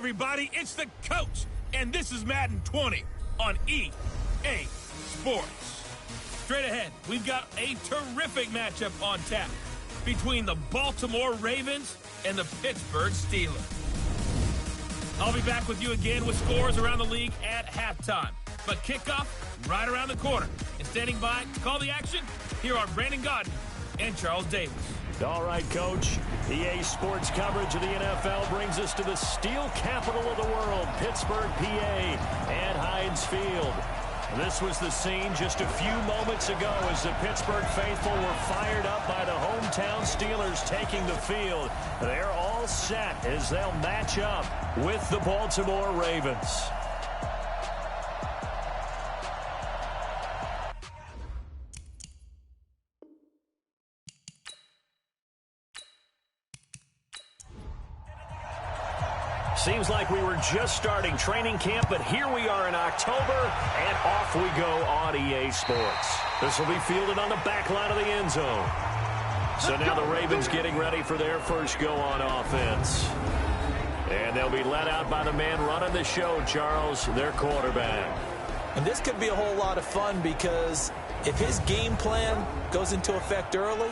everybody, it's the coach, and this is Madden 20 on EA Sports. Straight ahead, we've got a terrific matchup on tap between the Baltimore Ravens and the Pittsburgh Steelers. I'll be back with you again with scores around the league at halftime. But kickoff right around the corner. And standing by to call the action, here are Brandon Gaudin and Charles Davis. All right, Coach. EA Sports coverage of the NFL brings us to the steel capital of the world, Pittsburgh, PA, at Heinz Field. This was the scene just a few moments ago as the Pittsburgh faithful were fired up by the hometown Steelers taking the field. They're all set as they'll match up with the Baltimore Ravens. Seems like we were just starting training camp, but here we are in October, and off we go on EA Sports. This will be fielded on the back line of the end zone. So now the Ravens getting ready for their first go on offense. And they'll be led out by the man running the show, Charles, their quarterback. And this could be a whole lot of fun because if his game plan goes into effect early,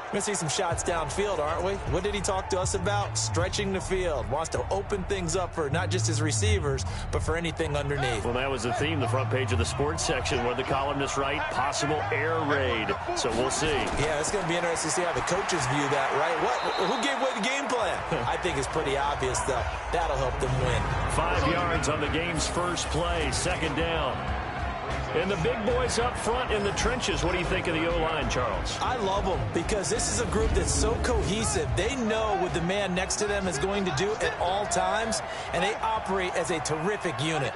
we're going to see some shots downfield, aren't we? What did he talk to us about? Stretching the field. Wants to open things up for not just his receivers, but for anything underneath. Well, that was the theme, the front page of the sports section, where the columnists write possible air raid. So we'll see. Yeah, it's going to be interesting to see how the coaches view that, right? Who gave away the game plan? I think it's pretty obvious, though. That'll help them win. 5 yards on the game's first play, second down. And the big boys up front in the trenches. What do you think of the O-line, Charles? I love them because this is a group that's so cohesive. They know what the man next to them is going to do at all times, and they operate as a terrific unit.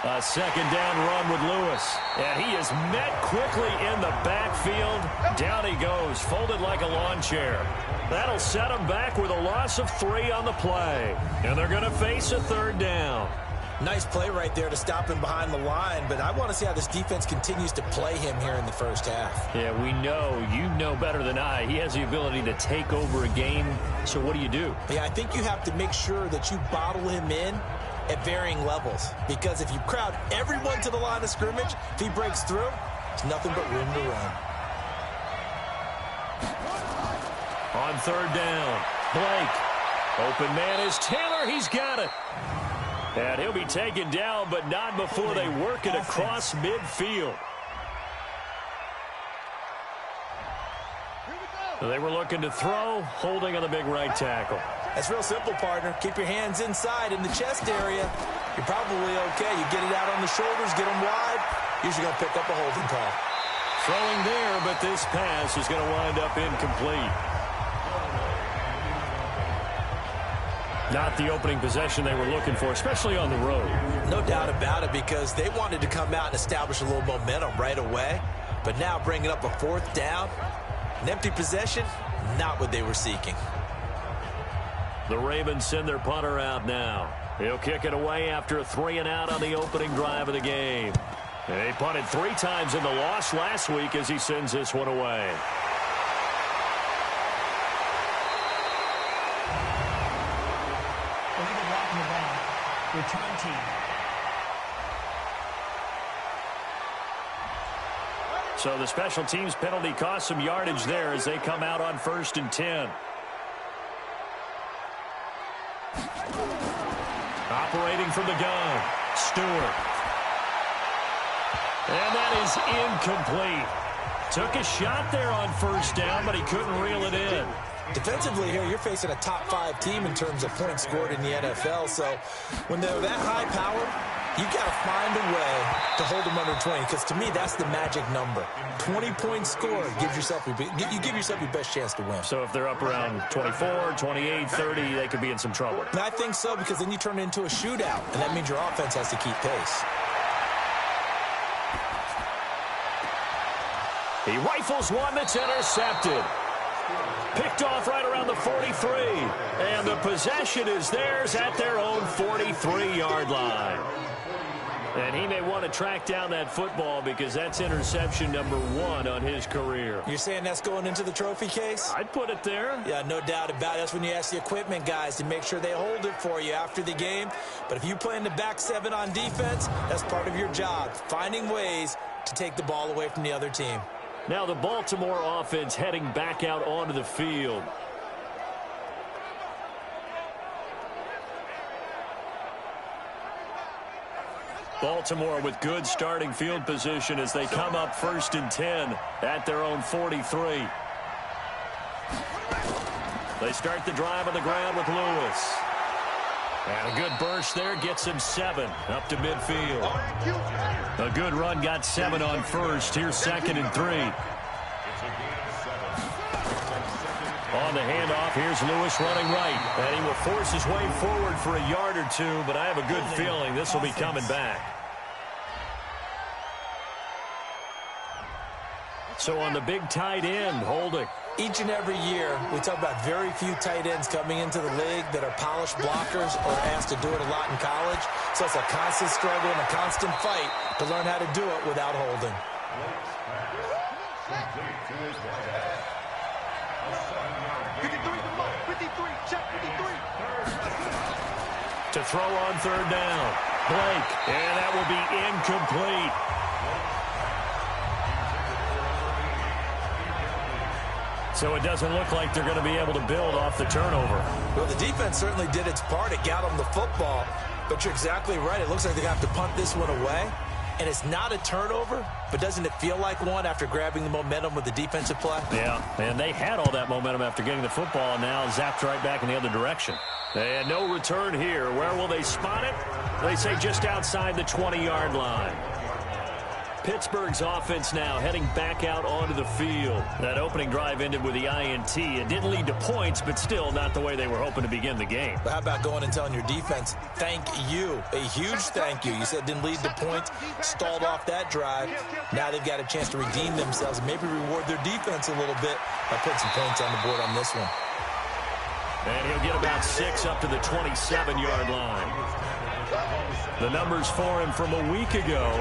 A second down run with Lewis. And he is met quickly in the backfield. Down he goes, folded like a lawn chair. That'll set him back with a loss of 3 on the play. And they're going to face a third down. Nice play right there to stop him behind the line, but I want to see how this defense continues to play him here in the first half. Yeah, we know, you know better than I, he has the ability to take over a game. So what do you do? Yeah, I think you have to make sure that you bottle him in at varying levels, because if you crowd everyone to the line of scrimmage, if he breaks through, it's nothing but room to run. On third down, Blake. Open man is Taylor. He's got it. And he'll be taken down, but not before they work it across midfield. They were looking to throw, holding on the big right tackle. That's real simple, partner. Keep your hands inside in the chest area. You're probably okay. You get it out on the shoulders, get them wide. Usually going to pick up a holding call. Throwing there, but this pass is going to wind up incomplete. Not the opening possession they were looking for, especially on the road. No doubt about it, because they wanted to come out and establish a little momentum right away. But now bringing up a fourth down, an empty possession, not what they were seeking. The Ravens send their punter out now. He'll kick it away after a 3-and-out on the opening drive of the game. And he punted 3 times in the loss last week as he sends this one away. Return team. So the special teams penalty cost some yardage there as they come out on 1st and 10. Operating from the gun, Stewart. And that is incomplete. Took a shot there on 1st down, but he couldn't reel it in. Defensively here, you're facing a top-5 team in terms of points scored in the NFL. So when they're that high power, you got to find a way to hold them under 20. Because to me, that's the magic number. 20 points scored gives yourself you give yourself your best chance to win. So if they're up around 24, 28, 30, they could be in some trouble. And I think so, because then you turn it into a shootout, and that means your offense has to keep pace. He rifles one that's intercepted. Picked off right around the 43. And the possession is theirs at their own 43-yard line. And he may want to track down that football because that's interception number 1 on his career. You're saying that's going into the trophy case? I'd put it there. Yeah, no doubt about it. That's when you ask the equipment guys to make sure they hold it for you after the game. But if you play in the back 7 on defense, that's part of your job, finding ways to take the ball away from the other team. Now the Baltimore offense heading back out onto the field. Baltimore with good starting field position as they come up 1st and 10 at their own 43. They start the drive on the ground with Lewis. And a good burst there gets him 7 up to midfield. A good run got 7 on first. Here's 2nd and 3. On the handoff, here's Lewis running right. And he will force his way forward for a yard or 2, but I have a good feeling this will be coming back. So on the big tight end, holding. Each and every year, we talk about very few tight ends coming into the league that are polished blockers or asked to do it a lot in college. So it's a constant struggle and a constant fight to learn how to do it without holding. To throw on 3rd down. Blake, and that will be incomplete. So it doesn't look like they're going to be able to build off the turnover. Well, the defense certainly did its part. It got them the football. But you're exactly right. It looks like they're going to have to punt this one away. And it's not a turnover, but doesn't it feel like one after grabbing the momentum with the defensive play? Yeah, and they had all that momentum after getting the football, and now zapped right back in the other direction. And no return here. Where will they spot it? They say just outside the 20-yard line. Pittsburgh's offense now heading back out onto the field. That opening drive ended with the INT. It didn't lead to points, but still not the way they were hoping to begin the game. But how about going and telling your defense, thank you, a huge thank you. You said it didn't lead to points, stalled off that drive. Now they've got a chance to redeem themselves and maybe reward their defense a little bit by putting some points on the board on this one. And he'll get about 6 up to the 27-yard line. The numbers for him from a week ago.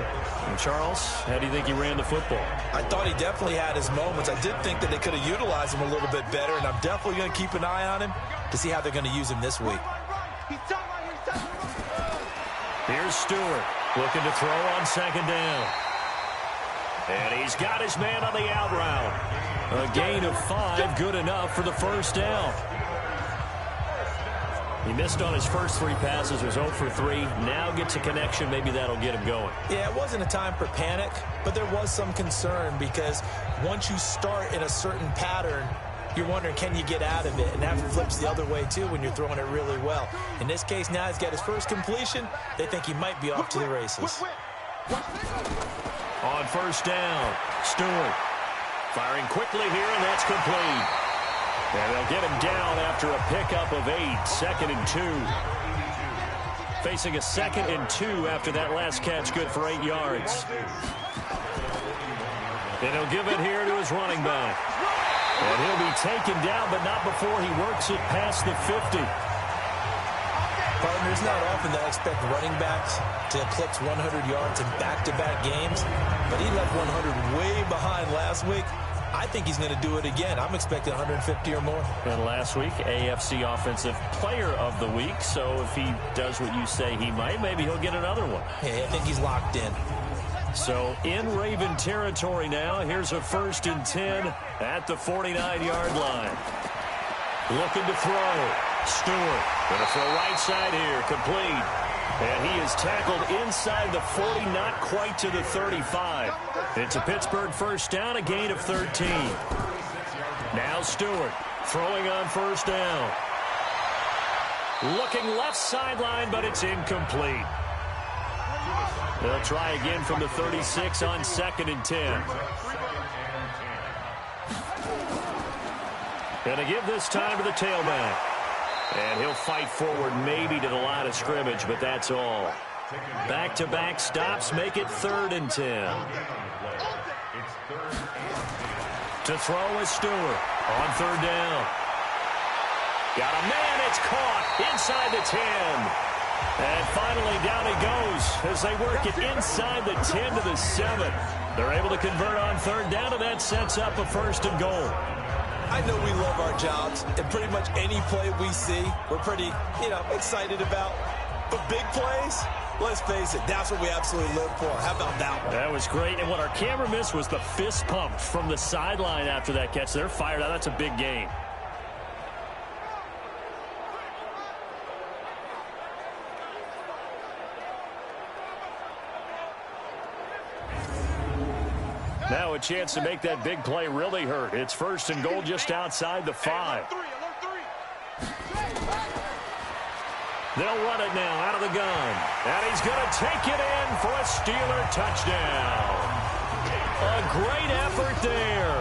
And Charles, how do you think he ran the football? I thought he definitely had his moments. I did think that they could have utilized him a little bit better, and I'm definitely going to keep an eye on him to see how they're going to use him this week. Here's Stewart looking to throw on 2nd down. And he's got his man on the out route. A gain of 5, good enough for the 1st down. He missed on his first 3 passes, was 0 for 3. Now gets a connection. Maybe that'll get him going. Yeah, it wasn't a time for panic, but there was some concern because once you start in a certain pattern, you're wondering, can you get out of it? And that flips the other way, too, when you're throwing it really well. In this case, now he's got his first completion. They think he might be off to the races. On 1st down, Stewart firing quickly here, and that's complete. And they'll get him down after a pickup of 8, 2nd and 2. Facing a 2nd and 2 after that last catch, good for 8 yards. And he'll give it here to his running back. And he'll be taken down, but not before he works it past the 50. Partner, it's not often that I expect running backs to eclipse 100 yards in back-to-back games, but he left 100 way behind last week. I think he's going to do it again. I'm expecting 150 or more. And last week, AFC Offensive Player of the Week. So if he does what you say he might, maybe he'll get another one. Yeah, I think he's locked in. So in Raven territory now. Here's a 1st and 10 at the 49-yard line. Looking to throw. Stewart going to throw right side here. Complete. And he is tackled inside the 40, not quite to the 35. It's a Pittsburgh 1st down, a gain of 13. Now Stewart throwing on 1st down. Looking left sideline, but it's incomplete. They'll try again from the 36 on 2nd and 10. Going to give this time to the tailback. And he'll fight forward maybe to the line of scrimmage, but that's all. Back-to-back stops make it 3rd and 10. To throw is Stewart on 3rd down. Got a man, it's caught inside the 10. And finally, down he goes as they work it inside the 10 to the 7. They're able to convert on third down, and that sets up a 1st and goal. I know we love our jobs, and pretty much any play we see, we're pretty, excited about. But big plays, let's face it, that's what we absolutely live for. How about that one? That was great, and what our camera missed was the fist pump from the sideline after that catch. They're fired out. That's a big gain. Now a chance to make that big play really hurt. It's 1st and goal just outside the 5. They'll run it now out of the gun. And he's going to take it in for a Steeler touchdown. A great effort there.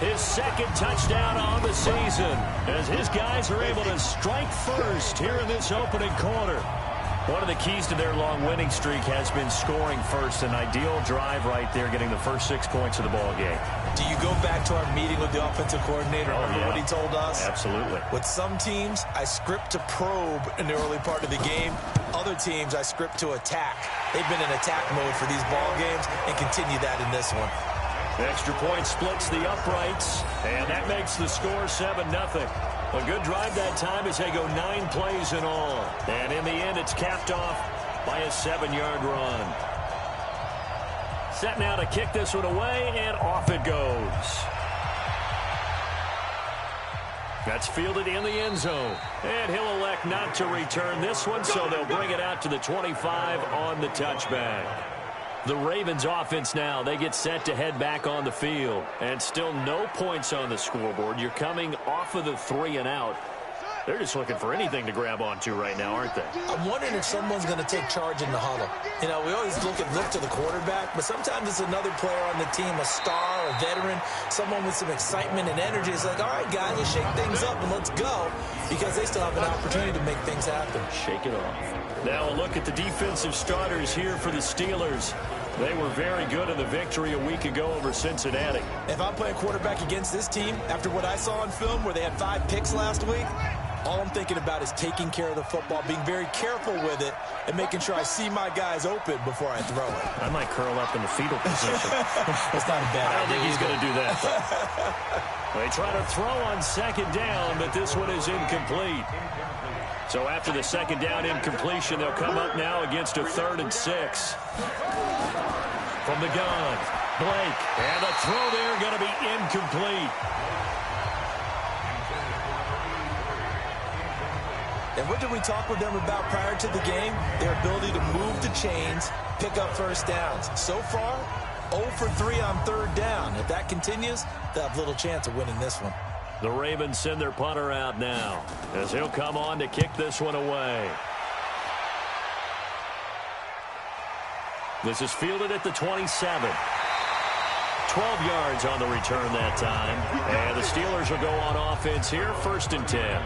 His 2nd touchdown on the season as his guys are able to strike first here in this opening quarter. One of the keys to their long winning streak has been scoring first. An ideal drive right there, getting the first 6 points of the ball game. Do you go back to our meeting with the offensive coordinator? Remember what he told us? Absolutely. With some teams, I script to probe in the early part of the game. Other teams, I script to attack. They've been in attack mode for these ball games and continue that in this one. The extra point splits the uprights, and that makes the score 7-0. A good drive that time as they go 9 plays in all. And in the end, it's capped off by a 7-yard run. Set now to kick this one away, and off it goes. That's fielded in the end zone. And he'll elect not to return this one, so they'll bring it out to the 25 on the touchback. The Ravens offense now, they get set to head back on the field. And still no points on the scoreboard. You're coming off of the 3 and out. They're just looking for anything to grab onto right now, aren't they? I'm wondering if someone's going to take charge in the huddle. We always look to the quarterback, but sometimes it's another player on the team, a star, a veteran, someone with some excitement and energy. It's like, all right, guys, let's shake things up and let's go, because they still have an opportunity to make things happen. Shake it off. Now a look at the defensive starters here for the Steelers. They were very good in the victory a week ago over Cincinnati. If I'm playing quarterback against this team, after what I saw on film where they had 5 picks last week, all I'm thinking about is taking care of the football, being very careful with it, and making sure I see my guys open before I throw it. I might curl up in the fetal position. That's not a bad idea. I don't think he's going to do that, though. They try to throw on 2nd down, but this one is incomplete. So after the 2nd down incompletion, they'll come up now against a 3rd and 6. From the gun, Blake. And the throw there going to be incomplete. And what did we talk with them about prior to the game? Their ability to move the chains, pick up 1st downs. So far, 0 for 3 on 3rd down. If that continues, they'll have little chance of winning this one. The Ravens send their punter out now as he'll come on to kick this one away. This is fielded at the 27. 12 yards on the return that time. And the Steelers will go on offense here, 1st and 10.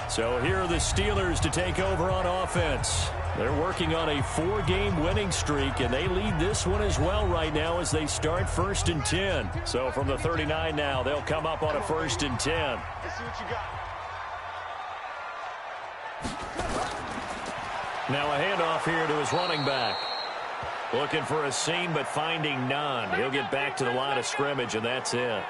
So here are the Steelers to take over on offense. They're working on a 4-game winning streak, and they lead this one as well right now as they start 1st and 10. So from the 39 now, they'll come up on a 1st and 10. Let's see what you got. Now a handoff here to his running back. Looking for a seam, but finding none. He'll get back to the line of scrimmage, and that's it.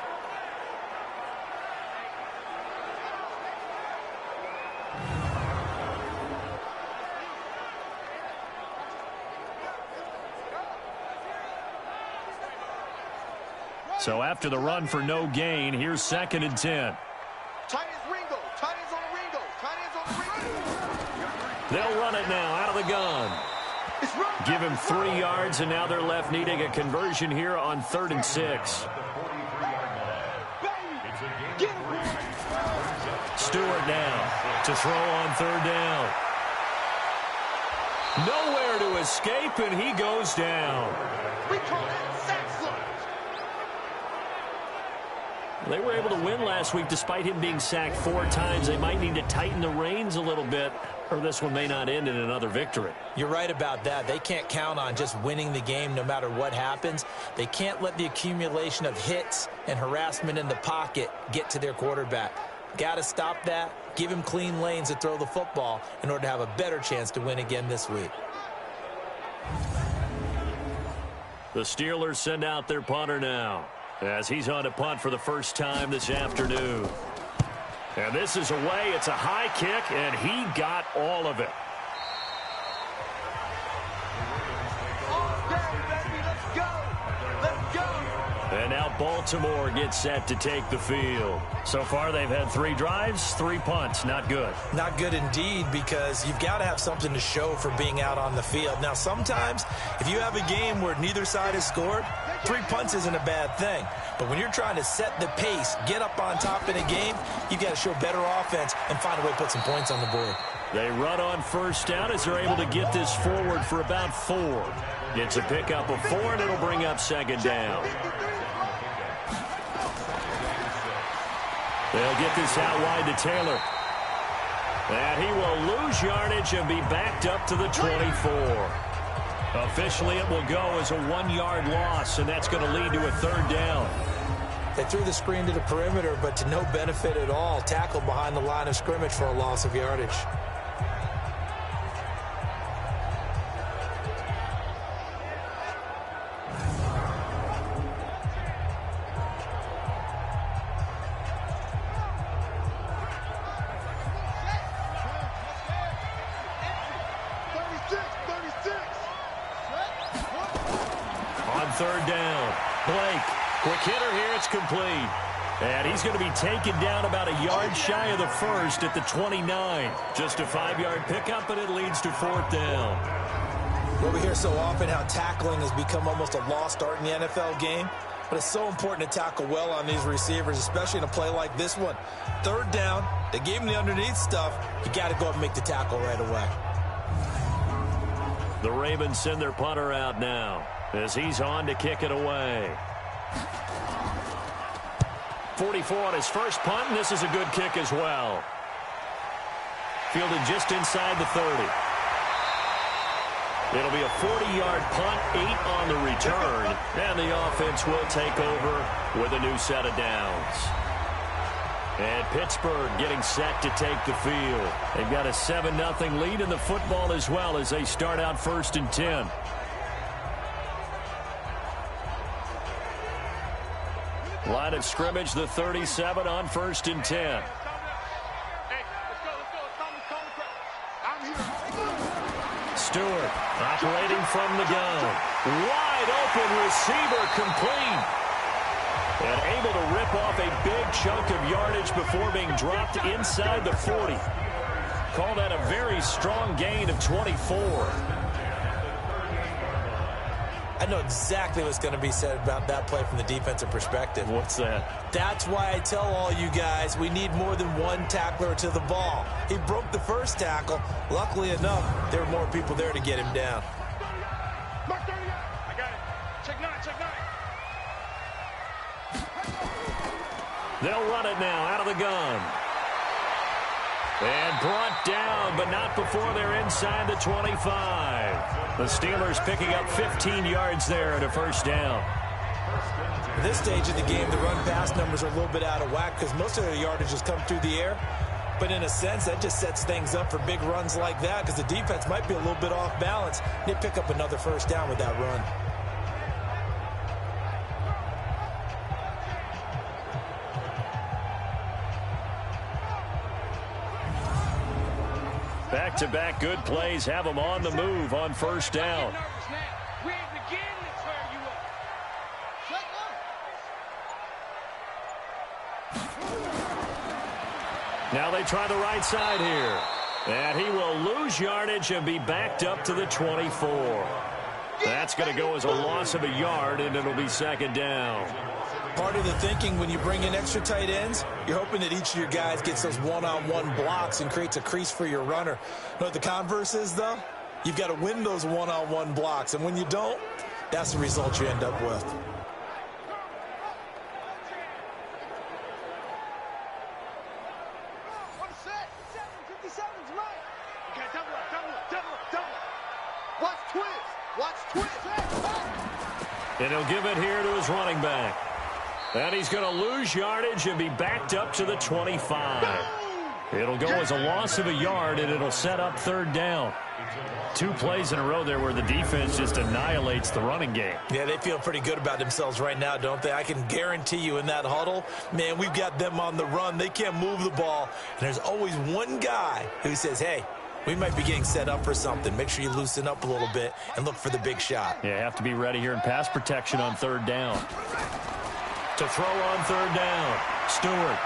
So after the run for no gain, here's 2nd and 10. Tight ends Ringo. Tight ends on Ringo. Tight ends on Ringo. They'll run it now out of the gun. Give him 3 yards, and now they're left needing a conversion here on 3rd and 6. Stewart now to throw on 3rd down. Nowhere to escape, and he goes down. We call that sack sludge. They were able to win last week despite him being sacked 4 times. They might need to tighten the reins a little bit, or this one may not end in another victory. You're right about that. They can't count on just winning the game no matter what happens. They can't let the accumulation of hits and harassment in the pocket get to their quarterback. Got to stop that, Give him clean lanes to throw the football in order to have a better chance to win again this week. The Steelers send out their punter now as he's on to punt for the first time this afternoon. And this is away. It's a high kick, and he got all of it. And now Baltimore gets set to take the field. So far, they've had 3 drives, 3 punts. Not good. Not good indeed, because you've got to have something to show for being out on the field. Now, sometimes, if you have a game where neither side has scored, 3 punts isn't a bad thing. But when you're trying to set the pace, get up on top in a game, you've got to show better offense and find a way to put some points on the board. They run on first down as they're able to get this forward for about 4. It's a pickup of 4, and it'll bring up second down. They'll get this out wide to Taylor. And he will lose yardage and be backed up to the 24. Officially, it will go as a 1-yard loss, and that's going to lead to a 3rd down. They threw the screen to the perimeter, but to no benefit at all. Tackled behind the line of scrimmage for a loss of yardage. On 3rd down, Blake, quick hitter here, it's complete. And he's going to be taken down about a yard shy of the first at the 29. Just a 5-yard pickup, and it leads to 4th down. Well, we hear so often how tackling has become almost a lost art in the NFL game. But it's so important to tackle well on these receivers, especially in a play like this one. 3rd down, they gave him the underneath stuff. You got to go up and make the tackle right away. The Ravens send their punter out now as he's on to kick it away. 44 on his first punt, and this is a good kick as well. Fielded just inside the 30. It'll be a 40-yard punt, 8 on the return, and the offense will take over with a new set of downs. And Pittsburgh getting set to take the field. They've got a 7-0 lead in the football as well as they start out 1st and 10. Line of scrimmage, the 37 on 1st and 10. Stewart operating from the gun. Wide open receiver complete. And able to rip off a big chunk of yardage before being dropped inside the 40. Call that a very strong gain of 24. I know exactly what's going to be said about that play from the defensive perspective. What's that? That's why I tell all you guys we need more than one tackler to the ball. He broke the first tackle. Luckily enough, there were more people there to get him down. I got it. Check 9, check 9. They'll run it now out of the gun. And brought down, but not before they're inside the 25. The Steelers picking up 15 yards there at a 1st down. At this stage of the game, the run-pass numbers are a little bit out of whack because most of their yardage has come through the air. But in a sense, that just sets things up for big runs like that because the defense might be a little bit off balance. They pick up another 1st down with that run. Back-to-back good plays have them on the move on 1st down. Now they try the right side here. And he will lose yardage and be backed up to the 24. That's going to go as a loss of a yard, and it'll be 2nd down. Part of the thinking when you bring in extra tight ends, you're hoping that each of your guys gets those one-on-one blocks and creates a crease for your runner. You know what the converse is, though? You've got to win those one-on-one blocks, and when you don't, that's the result you end up with. And he'll give it here to his running back. And he's going to lose yardage and be backed up to the 25. It'll go as a loss of a yard, and it'll set up third down. 2 plays in a row there where the defense just annihilates the running game. Yeah, they feel pretty good about themselves right now, don't they? I can guarantee you in that huddle, man, we've got them on the run. They can't move the ball. And there's always one guy who says, hey, we might be getting set up for something. Make sure you loosen up a little bit and look for the big shot. Yeah, have to be ready here in pass protection on third down. To throw on third down, Stewart.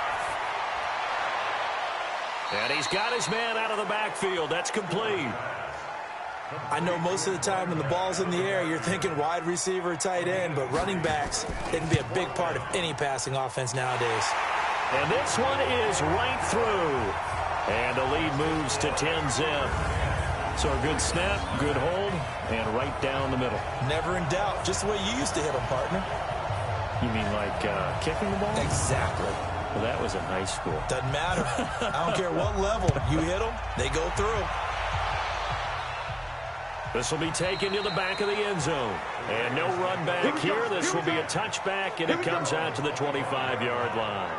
And he's got his man out of the backfield. That's complete. I know most of the time when the ball's in the air, you're thinking wide receiver, tight end, but running backs, they can be a big part of any passing offense nowadays. And this one is right through. And the lead moves to 10-zip. So a good snap, good hold, and right down the middle. Never in doubt. Just the way you used to hit them, partner. You mean like kicking the ball? Exactly. Well, that was in high school. Doesn't matter. I don't care what level. You hit them, they go through. This will be taken to the back of the end zone. And no run back here. This will be a touchback, and it comes out to the 25-yard line.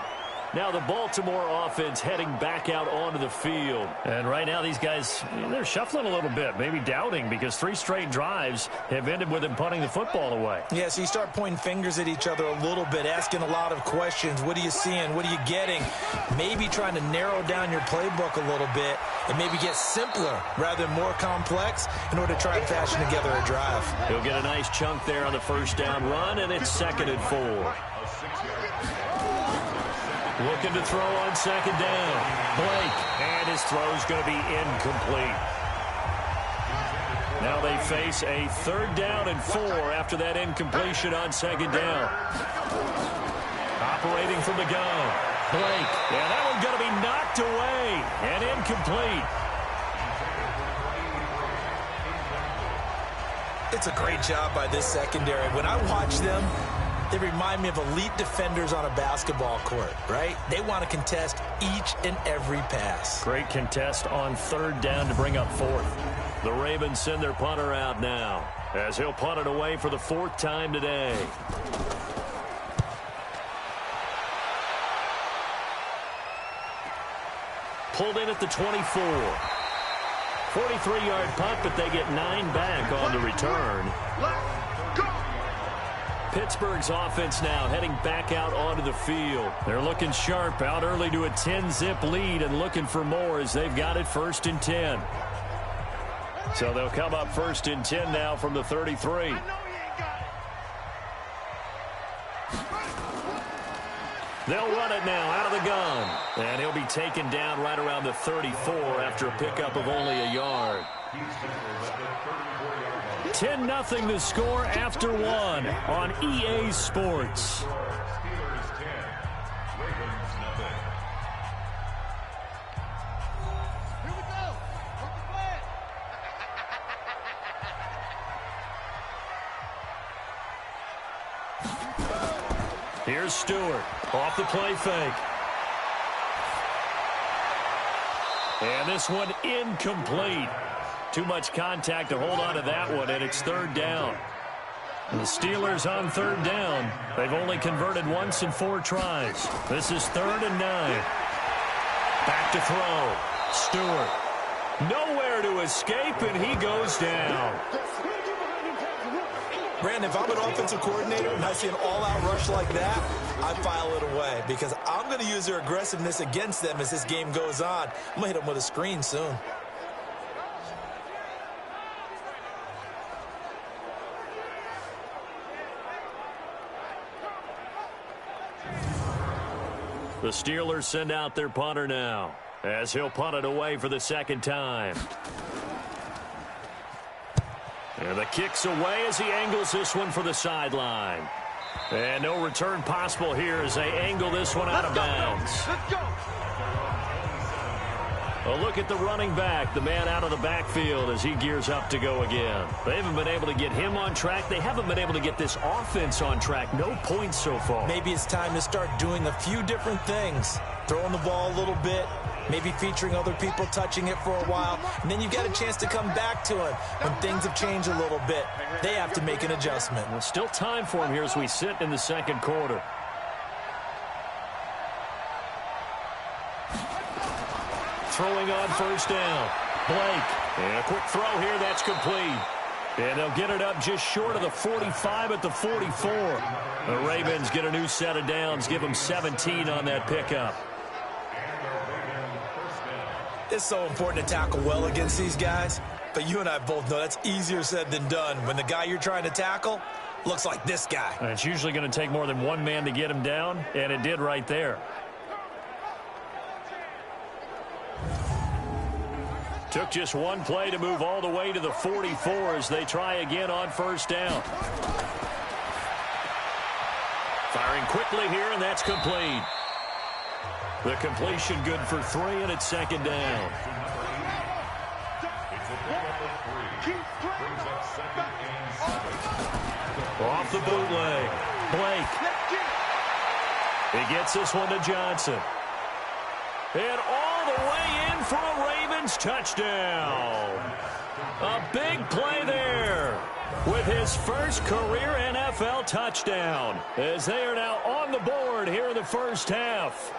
Now the Baltimore offense heading back out onto the field. And right now these guys, they're shuffling a little bit, maybe doubting, because 3 straight drives have ended with them punting the football away. Yeah, so you start pointing fingers at each other a little bit, asking a lot of questions. What are you seeing? What are you getting? Maybe trying to narrow down your playbook a little bit and maybe get simpler rather than more complex in order to try and fashion together a drive. He'll get a nice chunk there on the first down run, and it's 2nd and 4. Looking to throw on 2nd down. Blake, and his throw's going to be incomplete. Now they face a 3rd down and 4 after that incompletion on 2nd down. Operating from the gun. Blake, and that one's going to be knocked away and incomplete. It's a great job by this secondary. When I watch them, they remind me of elite defenders on a basketball court, right? They want to contest each and every pass. Great contest on 3rd down to bring up 4th. The Ravens send their punter out now as he'll punt it away for the 4th time today. Pulled in at the 24. 43-yard punt, but they get 9 back on the return. Pittsburgh's offense now heading back out onto the field. They're looking sharp, out early to a 10-zip lead and looking for more as they've got it 1st and 10. So they'll come up 1st and 10 now from the 33. They'll run it now out of the gun. And he'll be taken down right around the 34 after a pickup of only a yard. 10-0 the score after 1 on EA Sports. Here's Stewart off the play fake. And this one incomplete. Too much contact to hold on to that one, and it's 3rd down. And the Steelers on 3rd down. They've only converted once in 4 tries. This is 3rd and 9. Back to throw. Stewart. Nowhere to escape, and he goes down. Brandon, if I'm an offensive coordinator and I see an all-out rush like that, I file it away because I'm going to use their aggressiveness against them as this game goes on. I'm going to hit them with a screen soon. The Steelers send out their punter now as he'll punt it away for the 2nd time. And the kick's away as he angles this one for the sideline. And no return possible here as they angle this one out of bounds. Let's go. A look at the running back, the man out of the backfield as he gears up to go again. They haven't been able to get him on track. They haven't been able to get this offense on track. No points so far. Maybe it's time to start doing a few different things. Throwing the ball a little bit, maybe featuring other people touching it for a while, and then you've got a chance to come back to it when things have changed a little bit. They have to make an adjustment. Well, still time for him here as we sit in the 2nd quarter. throwing on first down. Blake. And a quick throw here. That's complete. And they'll get it up just short of the 45 at the 44. The Ravens get a new set of downs. Give them 17 on that pickup. It's so important to tackle well against these guys. But you and I both know that's easier said than done when the guy you're trying to tackle looks like this guy. And it's usually going to take more than one man to get him down, and it did right there. Took just one play to move all the way to the 44 as they try again on first down. Firing quickly here, and that's complete. The completion good for 3, and it's second down. Off the bootleg. Blake. He gets this one to Johnson. And all the way in for a Ravens touchdown. A big play there with his first career NFL touchdown as they are now on the board here in the first half.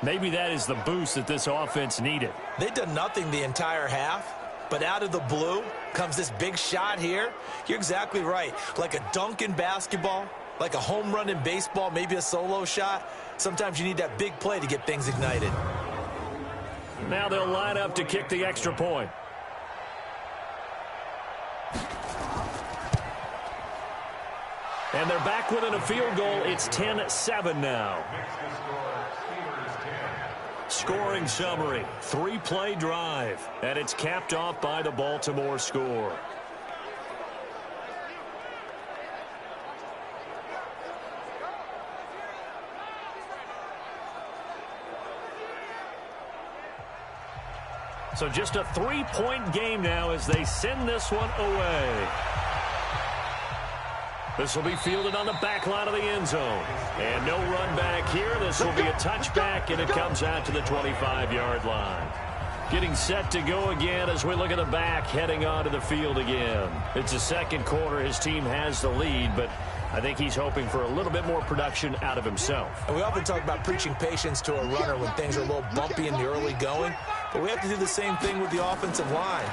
Maybe that is the boost that this offense needed. They've done nothing the entire half, but out of the blue comes this big shot here. You're exactly right. Like a dunk in basketball, like a home run in baseball, maybe a solo shot. Sometimes you need that big play to get things ignited. Now they'll line up to kick the extra point. And they're back within a field goal. It's 10-7 now. Scoring summary, 3-play drive, and it's capped off by the Baltimore score. So just a 3-point game now as they send this one away. This will be fielded on the back line of the end zone. And no run back here. This will be a touchback, and it comes out to the 25-yard line. Getting set to go again as we look at the back, heading onto the field again. It's the second quarter. His team has the lead, but I think he's hoping for a little bit more production out of himself. And we often talk about preaching patience to a runner when things are a little bumpy in the early going, but we have to do the same thing with the offensive line.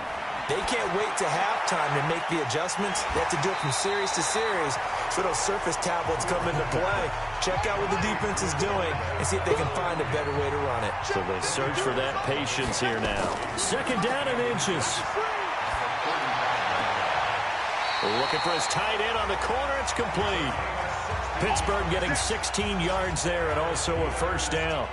They can't wait to halftime to make the adjustments. They have to do it from series to series, so those surface tablets come into play. Check out what the defense is doing and see if they can find a better way to run it. So they search for that patience here now. Second down and inches. Looking for his tight end on the corner. It's complete. Pittsburgh getting 16 yards there and also a first down.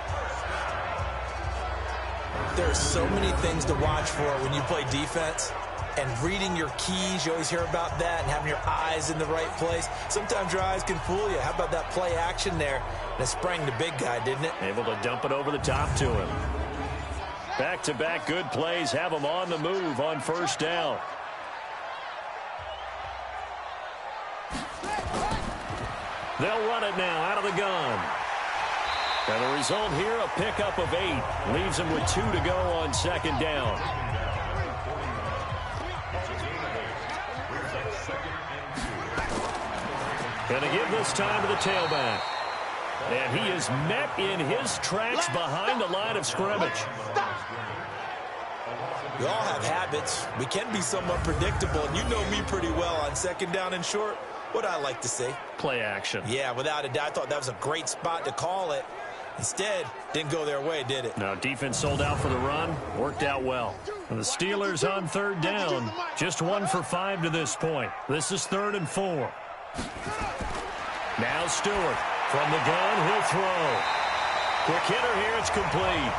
There are so many things to watch for when you play defense. And reading your keys, you always hear about that, and having your eyes in the right place. Sometimes your eyes can fool you. How about that play action there? And it sprang the big guy, didn't it? Able to dump it over the top to him. Back-to-back good plays have him on the move on first down. They'll run it now out of the gun. And the result here, a pickup of 8. Leaves them with 2 to go on second down. Going to give this time to the tailback. And he is met in his tracks behind the line of scrimmage. We all have habits. We can be somewhat predictable, and you know me pretty well on second down and short. What I like to say? Play action. Yeah, without a doubt. I thought that was a great spot to call it. Instead, didn't go their way, did it? No, defense sold out for the run. Worked out well. And the Steelers on third down. Just 1 for 5 to this point. This is 3rd and 4. Now Stewart. From the gun, he'll throw. Quick hitter here. It's complete.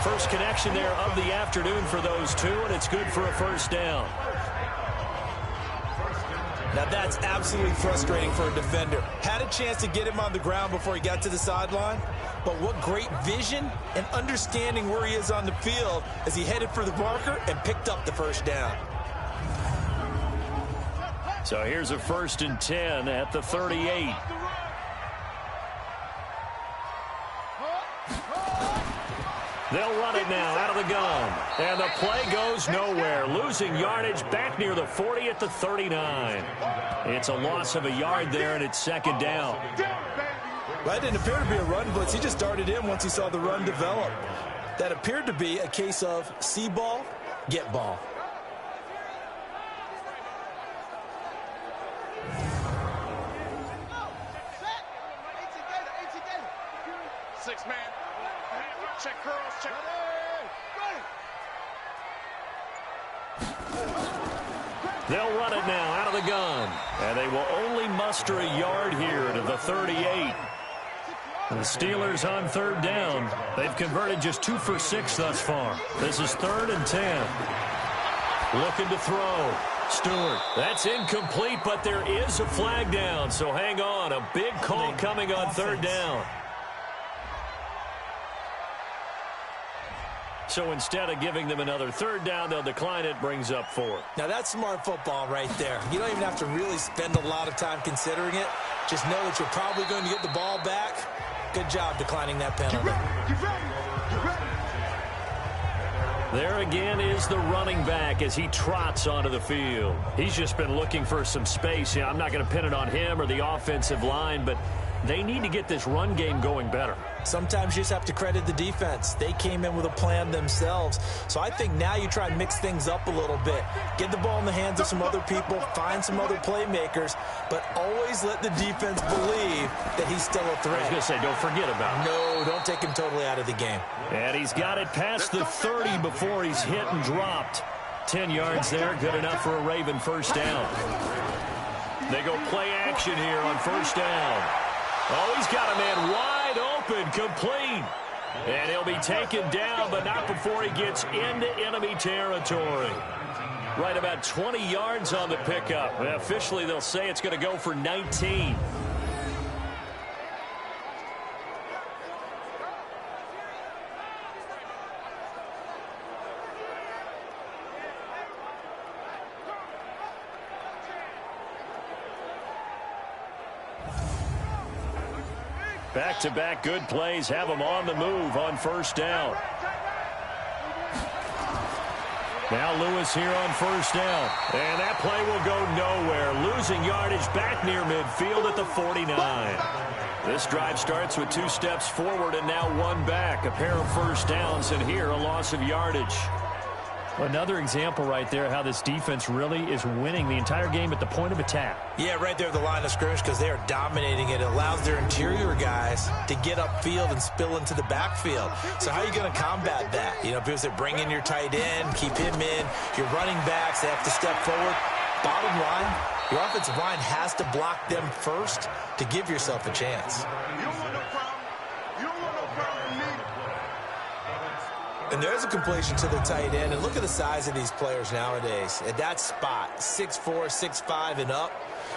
First connection there of the afternoon for those two, and it's good for a first down. Now that's absolutely frustrating for a defender. Had a chance to get him on the ground before he got to the sideline, but what great vision and understanding where he is on the field as he headed for the marker and picked up the first down. So here's a 1st and 10 at the 38. They'll run it now out of the gun. And the play goes nowhere. Losing yardage back near the 40 at the 39. It's a loss of a yard there, and it's second down. Well, that didn't appear to be a run blitz. He just darted in once he saw the run develop. That appeared to be a case of see ball, get ball. Six man. Check curls, check. They'll run it now out of the gun. And they will only muster a yard here to the 38. The Steelers on third down. They've converted just 2 for 6 thus far. This is 3rd and 10. Looking to throw. Stewart. That's incomplete, but there is a flag down. So hang on. A big call coming on third down. So instead of giving them another third down, they'll decline it, brings up 4. Now that's smart football right there. You don't even have to really spend a lot of time considering it. Just know that you're probably going to get the ball back. Good job declining that penalty. Get ready. There again is the running back as he trots onto the field. He's just been looking for some space. I'm not going to pin it on him or the offensive line, but they need to get this run game going better. Sometimes you just have to credit the defense. They came in with a plan themselves. So I think now you try and mix things up a little bit. Get the ball in the hands of some other people, find some other playmakers, but always let the defense believe that he's still a threat. I was going to say, don't forget about him. No, don't take him totally out of the game. And he's got it past the 30 before he's hit and dropped. 10 yards there, good enough for a Raven first down. They go play action here on first down. Oh, he's got a man wide open, complete. And he'll be taken down, but not before he gets into enemy territory. Right about 20 yards on the pickup. And officially, they'll say it's going to go for 19. Back-to-back good plays have them on the move on first down. Now Lewis here on first down. And that play will go nowhere. Losing yardage back near midfield at the 49. This drive starts with 2 steps forward and now 1 back. A pair of first downs, and here a loss of yardage. Another example right there how this defense really is winning the entire game at the point of attack. Yeah, right there at the line of scrimmage because they are dominating it. It allows their interior guys to get upfield and spill into the backfield. So how are you going to combat that? You know, because they bring in your tight end, keep him in. Your running backs, they have to step forward. Bottom line, your offensive line has to block them first to give yourself a chance. You don't want no problem. You don't want no problem with me. And there's a completion to the tight end. And look at the size of these players nowadays. At that spot, 6'4", 6'5", and up.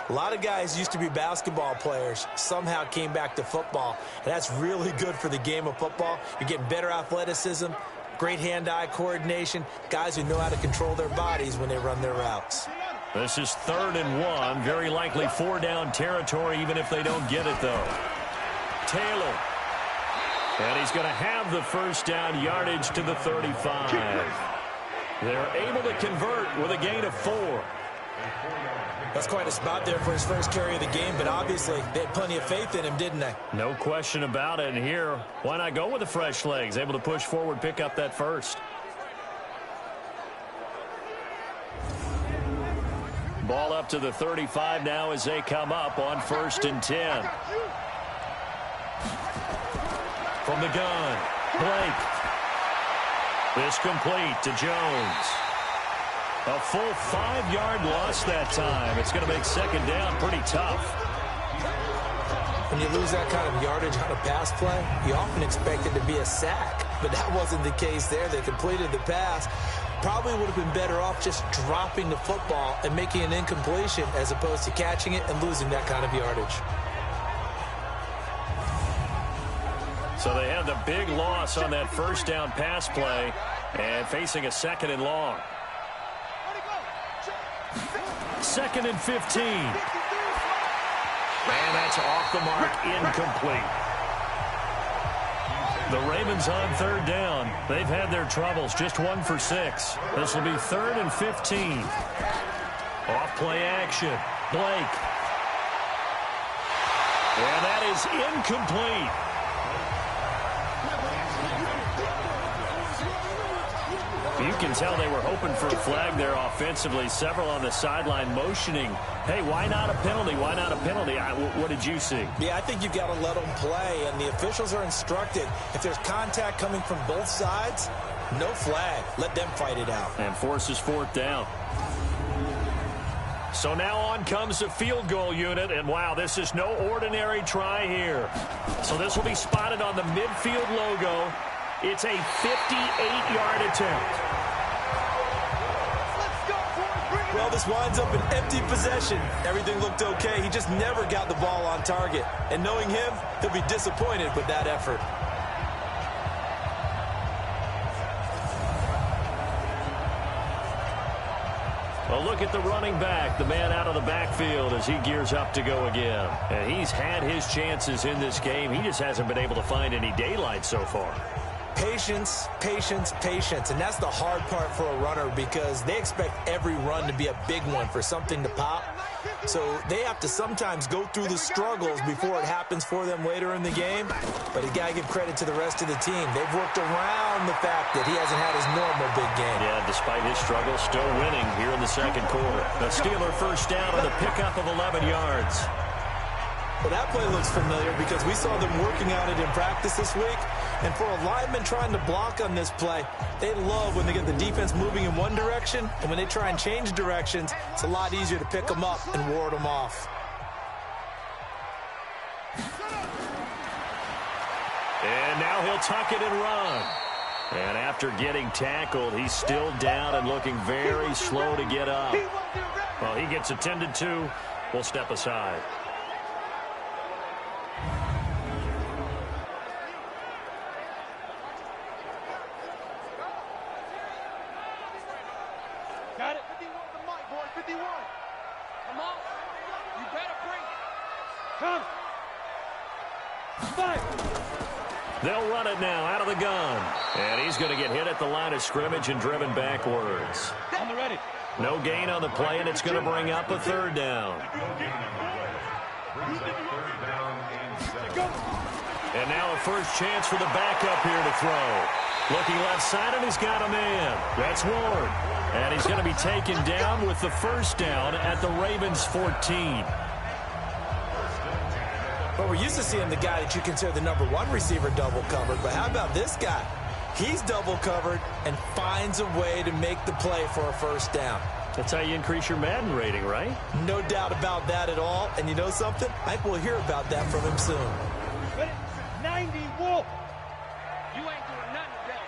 A lot of guys used to be basketball players, somehow came back to football. And that's really good for the game of football. You're getting better athleticism, great hand-eye coordination, guys who know how to control their bodies when they run their routes. This is 3rd and 1. Very likely 4-down territory, even if they don't get it, though. Taylor. And he's going to have the first down, yardage to the 35. They're able to convert with a gain of 4. That's quite a spot there for his first carry of the game, but obviously they had plenty of faith in him, didn't they? No question about it. And here, why not go with the fresh legs? Able to push forward, pick up that first. Ball up to the 35 now as they come up on 1st and 10. From the gun, Blake. This complete to Jones. A full 5-yard loss that time. It's going to make 2nd down pretty tough. When you lose that kind of yardage on a pass play, you often expect it to be a sack. But that wasn't the case there. They completed the pass. Probably would have been better off just dropping the football and making an incompletion as opposed to catching it and losing that kind of yardage. So they had the big loss on that first down pass play and facing a 2nd and long. 2nd and 15. And that's off the mark, incomplete. The Ravens on 3rd down. They've had their troubles, just 1 for 6. This will be 3rd and 15. Off play action. Blake. And that is incomplete. You can tell they were hoping for a flag there offensively. Several on the sideline motioning, hey, why not a penalty? Why not a penalty? What did you see? Yeah, I think you've got to let them play, and the officials are instructed. If there's contact coming from both sides, no flag. Let them fight it out. And forces fourth down. So now on comes the field goal unit, and wow, this is no ordinary try here. So this will be spotted on the midfield logo. It's a 58-yard attempt. Well, this winds up an empty possession. Everything looked okay. He just never got the ball on target. And knowing him, he'll be disappointed with that effort. Well, look at the running back, the man out of the backfield as he gears up to go again. And he's had his chances in this game. He just hasn't been able to find any daylight so far. Patience, patience, patience. And that's the hard part for a runner because they expect every run to be a big one for something to pop. So they have to sometimes go through the struggles before it happens for them later in the game. But you got to give credit to the rest of the team. They've worked around the fact that he hasn't had his normal big game. Yeah, despite his struggles, still winning here in the second quarter. The Steeler first down on the pickup of 11 yards. Well, that play looks familiar because we saw them working on it in practice this week. And for a lineman trying to block on this play, they love when they get the defense moving in one direction. And when they try and change directions, it's a lot easier to pick them up and ward them off. And now he'll tuck it and run. And after getting tackled, he's still down and looking very slow to get up. Well, he gets attended to. We'll step aside. Got it. 51 the mic, boy. 51. Come on. You better bring it. Come. Fight. They'll run it now out of the gun. And he's going to get hit at the line of scrimmage and driven backwards. On the ready. No gain on the play, and it's going to bring up a third down. And now a first chance for the backup here to throw. Looking left side, and he's got a man. That's Ward. And he's going to be taken down with the first down at the Ravens' 14. But we're used to seeing the guy that you consider the number one receiver double covered. But how about this guy? He's double covered and finds a way to make the play for a first down. That's how you increase your Madden rating, right? No doubt about that at all. And you know something? I think we'll hear about that from him soon. 90 Wolf. You ain't doing nothing today.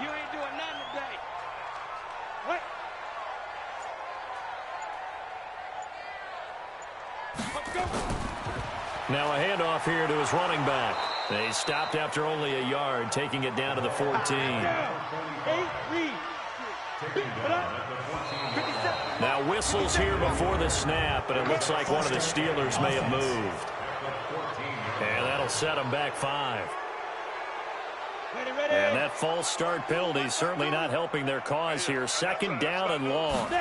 You ain't doing nothing today. What? Let's go. Now a handoff here to his running back. They stopped after only a yard, taking it down to the 14. Now whistles here before the snap, and it looks like one of the Steelers may have moved. And that'll set them back 5. And that false start penalty certainly not helping their cause here. Second down and long.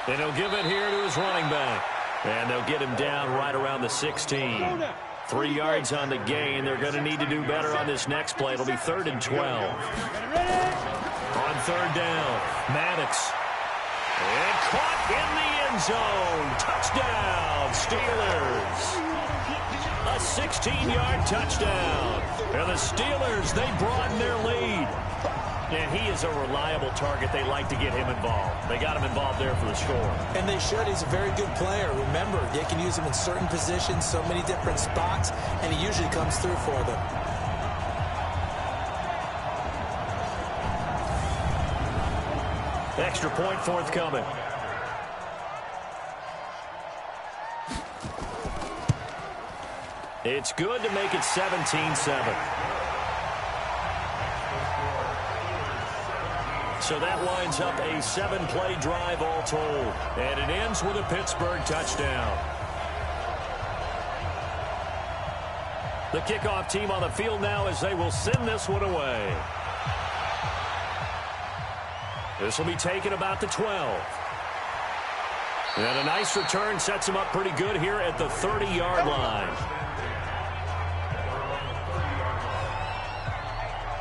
And he'll give it here to his running back. And they'll get him down right around the 16. 3 yards on the gain. They're going to need to do better on this next play. It'll be 3rd and 12. On third down, Maddox. And caught in the end zone. Touchdown, Steelers. A 16-yard touchdown. And the Steelers, they broaden their lead. And he is a reliable target. They like to get him involved. They got him involved there for the score. And they should. He's a very good player. Remember, they can use him in certain positions, so many different spots, and he usually comes through for them. Extra point forthcoming. It's good to make it 17-7. So that winds up a 7-play drive all told. And it ends with a Pittsburgh touchdown. The kickoff team on the field now as they will send this one away. This will be taken about the 12. And a nice return sets him up pretty good here at the 30-yard line.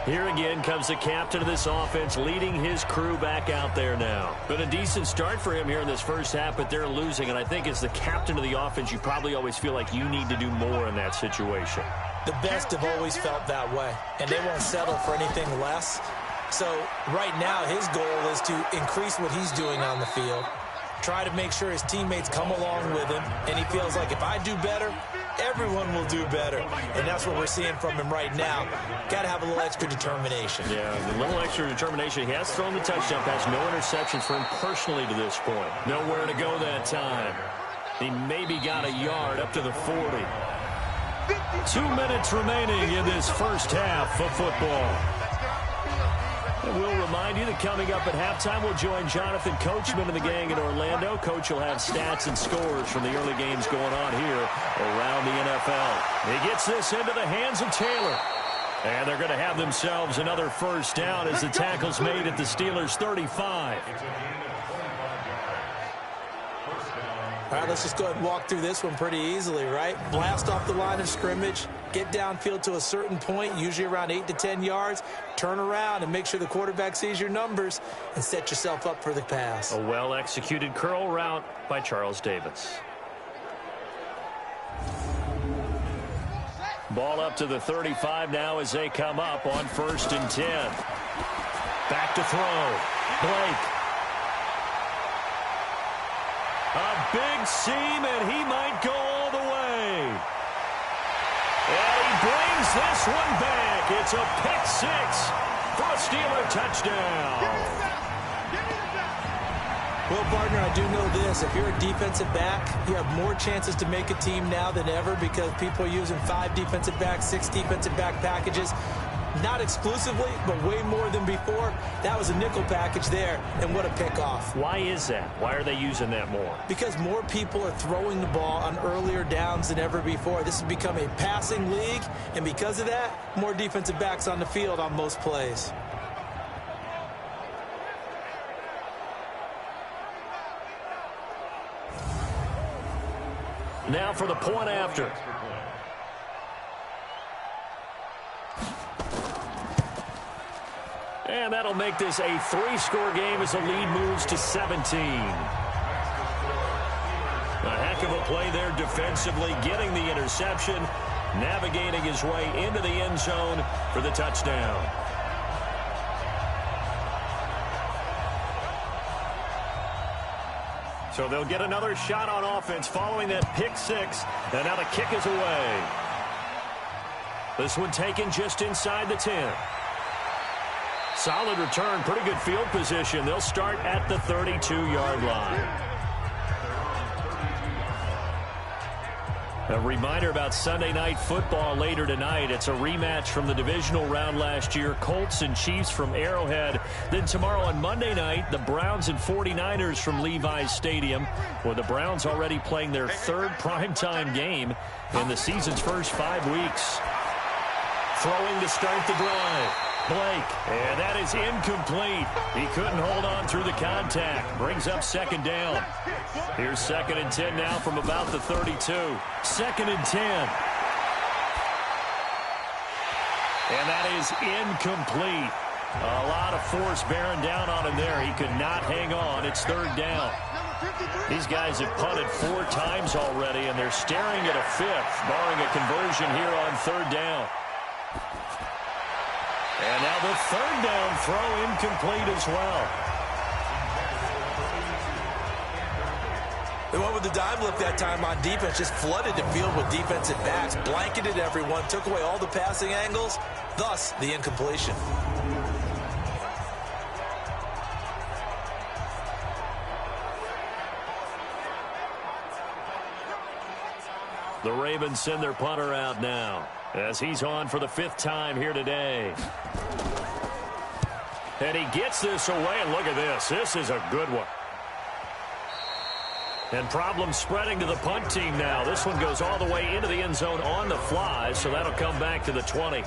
Here again comes the captain of this offense, leading his crew back out there now. Been a decent start for him here in this first half, but they're losing. And I think as the captain of the offense, you probably always feel like you need to do more in that situation. The best have always felt that way, and they won't settle for anything less. So right now, his goal is to increase what he's doing on the field, try to make sure his teammates come along with him, and he feels like if I do better, everyone will do better. And that's what we're seeing from him right now. Got to have a little extra determination. Yeah, a little extra determination. He has thrown the touchdown pass. No interceptions for him personally to this point. Nowhere to go that time. He maybe got a yard up to the 40. 2 minutes remaining in this first half of football. And we'll remind you that coming up at halftime, we'll join Jonathan Coachman and the gang in Orlando. Coach will have stats and scores from the early games going on here around the NFL. He gets this into the hands of Taylor. And they're going to have themselves another first down as the tackle's made at the Steelers' 35. All right, let's just go ahead and walk through this one pretty easily, right? Blast off the line of scrimmage, get downfield to a certain point, usually around 8 to 10 yards, turn around and make sure the quarterback sees your numbers and set yourself up for the pass. A well-executed curl route by Charles Davis. Ball up to the 35 now as they come up on 1st and 10. Back to throw. Blake. A big seam, and he might go all the way. And he brings this one back. It's a pick six for a Steeler touchdown. Well, partner, I do know this. If you're a defensive back, you have more chances to make a team now than ever because people are using 5 defensive backs, 6 defensive back packages. Not exclusively, but way more than before. That was a nickel package there, and what a pickoff. Why is that? Why are they using that more? Because more people are throwing the ball on earlier downs than ever before. This has become a passing league, and because of that, more defensive backs on the field on most plays. Now for the point after. And that'll make this a 3-score game as the lead moves to 17. A heck of a play there defensively, getting the interception, navigating his way into the end zone for the touchdown. So they'll get another shot on offense following that pick six, and now the kick is away. This one taken just inside the 10. Solid return, pretty good field position. They'll start at the 32-yard line. A reminder about Sunday Night Football later tonight. It's a rematch from the divisional round last year. Colts and Chiefs from Arrowhead. Then tomorrow on Monday night, the Browns and 49ers from Levi's Stadium, with the Browns already playing their 3rd primetime game in the season's first 5 weeks. Throwing to start the drive. Blake, and that is incomplete. He couldn't hold on through the contact. Brings up 2nd down. Here's 2nd and 10 now from about the 32. 2nd and 10. And that is incomplete. A lot of force bearing down on him there. He could not hang on. It's 3rd down. These guys have punted 4 times already, and they're staring at a 5th, barring a conversion here on 3rd down. And now the 3rd down throw incomplete as well. They went with the dime look that time on defense, just flooded the field with defensive backs, blanketed everyone, took away all the passing angles, thus the incompletion. The Ravens send their punter out now as he's on for the 5th time here today. And he gets this away, and look at this. This is a good one. And problems spreading to the punt team now. This one goes all the way into the end zone on the fly, so that'll come back to the 20.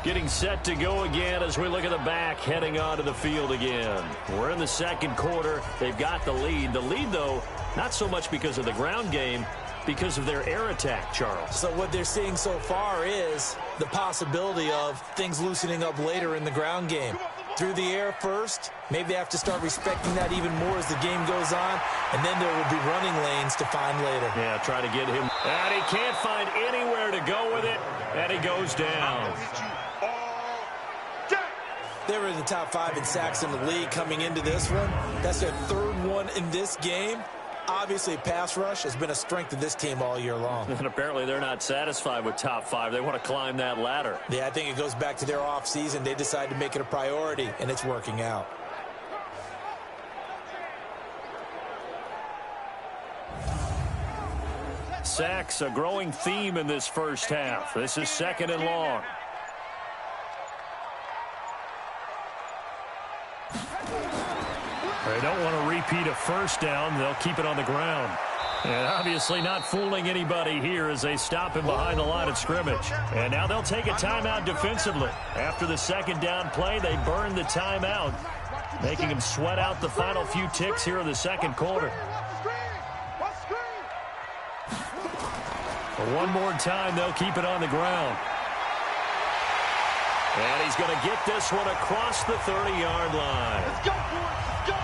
Getting set to go again as we look at the back heading onto the field again. We're in the second quarter. They've got the lead. The lead, though, not so much because of the ground game, because of their air attack, Charles. So what they're seeing so far is the possibility of things loosening up later in the ground game. Through the air first, maybe they have to start respecting that even more as the game goes on, and then there will be running lanes to find later. Yeah, try to get him. And he can't find anywhere to go with it, and he goes down. They were in the top 5 in sacks in the league coming into this one. That's their 3rd one in this game. Obviously, pass rush has been a strength of this team all year long. And apparently they're not satisfied with top 5. They want to climb that ladder. Yeah, I think it goes back to their offseason. They decided to make it a priority, and it's working out. Sacks, a growing theme in this first half. This is 2nd and long. They don't want to repeat a first down. They'll keep it on the ground. And obviously not fooling anybody here as they stop him behind the line of scrimmage. And now they'll take a timeout defensively. After the 2nd down play, they burn the timeout, making him sweat out the final few ticks here in the second quarter. For one more time, they'll keep it on the ground. And he's going to get this one across the 30-yard line. Let's go, boys. Let's go.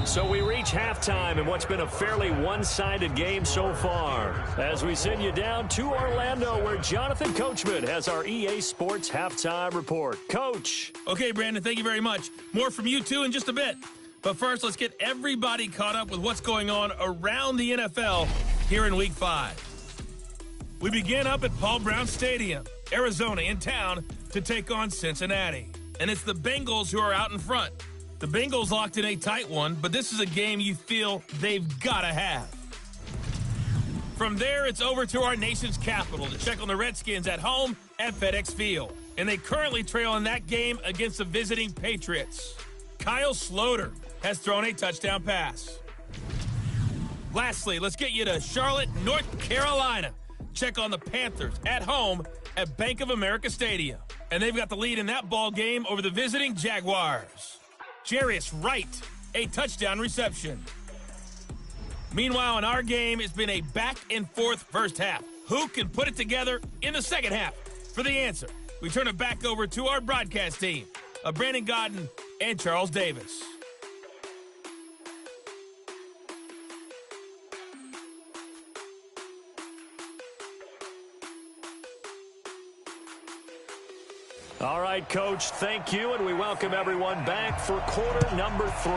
So we reach halftime in what's been a fairly one-sided game so far. As we send you down to Orlando, where Jonathan Coachman has our EA Sports Halftime Report. Coach. Okay, Brandon, thank you very much. More from you, too, in just a bit. But first, let's get everybody caught up with what's going on around the NFL here in Week 5. We begin up at Paul Brown Stadium, Arizona, in town to take on Cincinnati. And it's the Bengals who are out in front. The Bengals locked in a tight one, but this is a game you feel they've got to have. From there, it's over to our nation's capital to check on the Redskins at home at FedEx Field. And they currently trail in that game against the visiting Patriots. Kyle Sloter has thrown a touchdown pass. Lastly, let's get you to Charlotte, North Carolina. Check on the Panthers at home at Bank of America Stadium. And they've got the lead in that ball game over the visiting Jaguars. Jarius Wright, a touchdown reception. Meanwhile, in our game, it's been a back-and-forth first half. Who can put it together in the second half? For the answer, we turn it back over to our broadcast team of Brandon Godden and Charles Davis. All right, Coach, thank you, and we welcome everyone back for quarter number 3.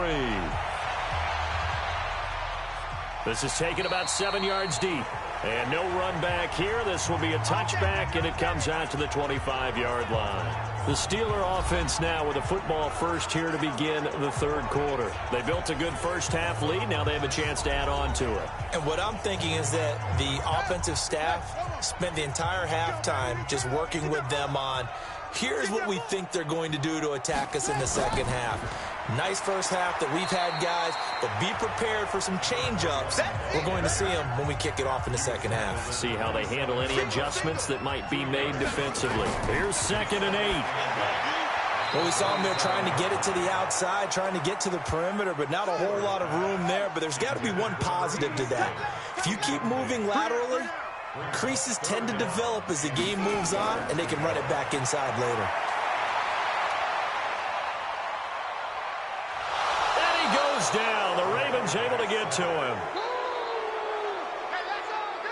This is taken about 7 yards deep, and no run back here. This will be a touchback, and it comes out to the 25-yard line. The Steeler offense now with a football first here to begin the third quarter. They built a good first-half lead. Now they have a chance to add on to it. And what I'm thinking is that the offensive staff spent the entire halftime just working with them on here's what we think they're going to do to attack us in the second half. Nice first half that we've had, guys, but be prepared for some change-ups. We're going to see them when we kick it off in the second half. See how they handle any adjustments that might be made defensively. Here's 2nd and 8. Well, we saw them there trying to get it to the outside, trying to get to the perimeter, but not a whole lot of room there. But there's got to be one positive to that. If you keep moving laterally, creases tend to develop as the game moves on, and they can run it back inside later. And he goes down. The Ravens able to get to him.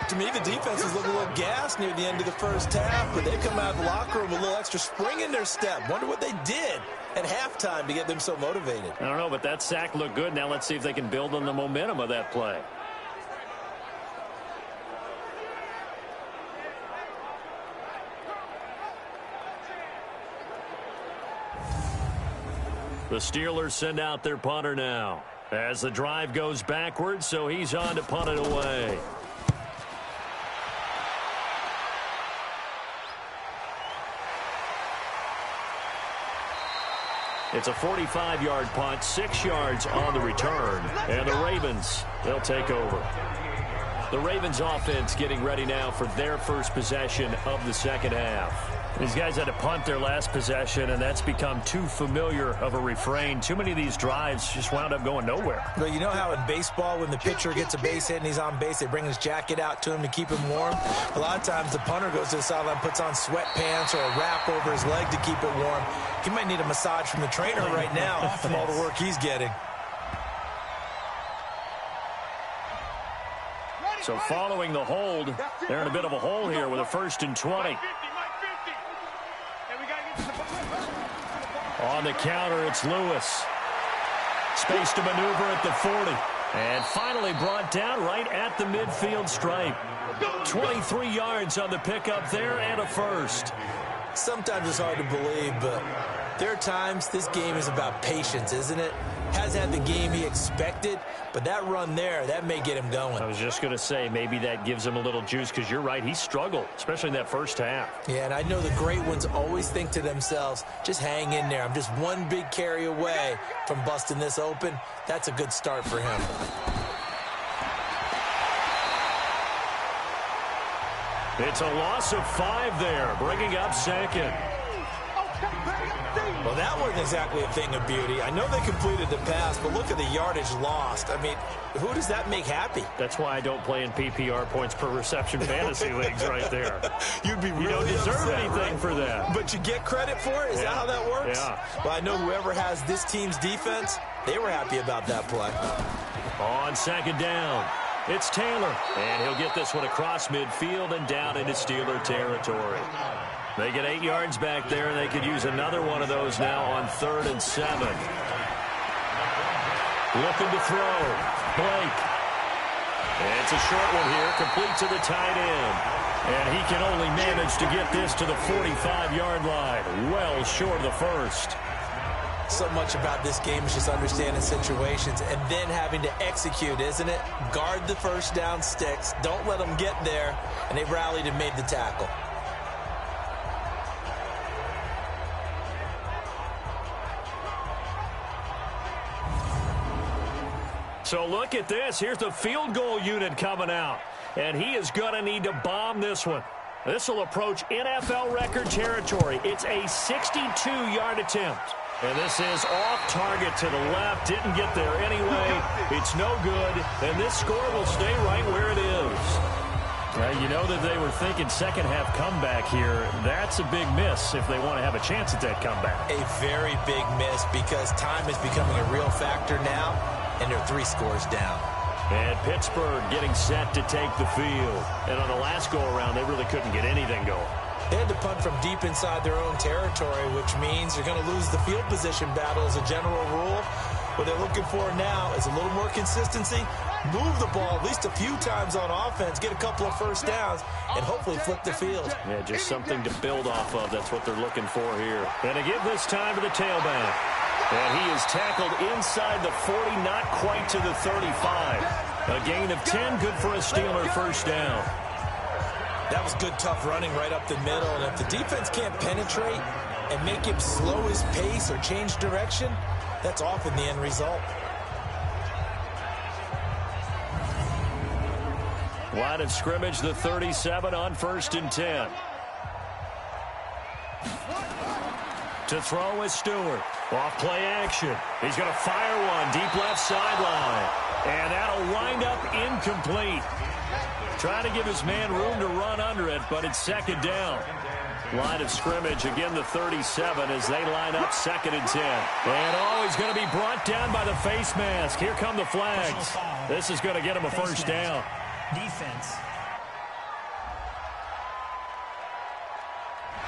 To me, the defense was looking a little gassed near the end of the first half, but they come out of the locker room with a little extra spring in their step. Wonder what they did at halftime to get them so motivated. I don't know, but that sack looked good. Now let's see if they can build on the momentum of that play. The Steelers send out their punter now. As the drive goes backwards, so he's on to punt it away. It's a 45-yard punt, 6 yards on the return. And the Ravens, they'll take over. The Ravens offense getting ready now for their first possession of the second half. These guys had to punt their last possession, and that's become too familiar of a refrain. Too many of these drives just wound up going nowhere. Well, you know how in baseball, when the pitcher gets a base hit and he's on base, they bring his jacket out to him to keep him warm? A lot of times the punter goes to the sideline, puts on sweatpants or a wrap over his leg to keep it warm. He might need a massage from the trainer right now from all the work he's getting. So following the hold, they're in a bit of a hole here with a 1st and 20. On the counter, it's Lewis. Space to maneuver at the 40. And finally brought down right at the midfield stripe. 23 yards on the pickup there and a first. Sometimes it's hard to believe, but there are times this game is about patience, isn't it? Has had the game he expected, but that run there, that may get him going. I was just going to say, maybe that gives him a little juice, because you're right, he struggled, especially in that first half. Yeah, and I know the great ones always think to themselves, just hang in there. I'm just one big carry away from busting this open. That's a good start for him. It's a loss of 5 there, bringing up second. Well, that wasn't exactly a thing of beauty. I know they completed the pass, but look at the yardage lost. I mean, who does that make happy? That's why I don't play in PPR points per reception fantasy leagues right there. You'd be really You don't deserve upset, anything right? For that. But you get credit for it? Is that how that works? Yeah. Well, I know whoever has this team's defense, they were happy about that play. On second down, it's Taylor. And he'll get this one across midfield and down into Steeler territory. They get 8 yards back there, and they could use another one of those now on 3rd and 7. Looking to throw. Blake. And it's a short one here, complete to the tight end. And he can only manage to get this to the 45-yard line, well short of the first. So much about this game is just understanding situations and then having to execute, isn't it? Guard the first down sticks. Don't let them get there. And they rallied and made the tackle. So look at this. Here's the field goal unit coming out. And he is going to need to bomb this one. This will approach NFL record territory. It's a 62-yard attempt. And this is off target to the left. Didn't get there anyway. It's no good. And this score will stay right where it is. Well, you know that they were thinking second half comeback here. That's a big miss if they want to have a chance at that comeback. A very big miss because time is becoming a real factor now. And they're 3 scores down. And Pittsburgh getting set to take the field. And on the last go-around, they really couldn't get anything going. They had to punt from deep inside their own territory, which means you're going to lose the field position battle as a general rule. What they're looking for now is a little more consistency, move the ball at least a few times on offense, get a couple of first downs, and hopefully flip the field. Yeah, just something to build off of. That's what they're looking for here. And to give this time to the tailback. And he is tackled inside the 40, not quite to the 35. A gain of 10, good for a Steeler first down. That was good, tough running right up the middle. And if the defense can't penetrate and make him slow his pace or change direction, that's often the end result. Line of scrimmage, the 37 on 1st and 10. To throw is Stewart. Off play action. He's going to fire one deep left sideline. And that'll wind up incomplete. Trying to give his man room to run under it, but it's second down. Line of scrimmage, again the 37 as they line up 2nd and 10. And he's going to be brought down by the face mask. Here come the flags. This is going to get him a first down. Defense.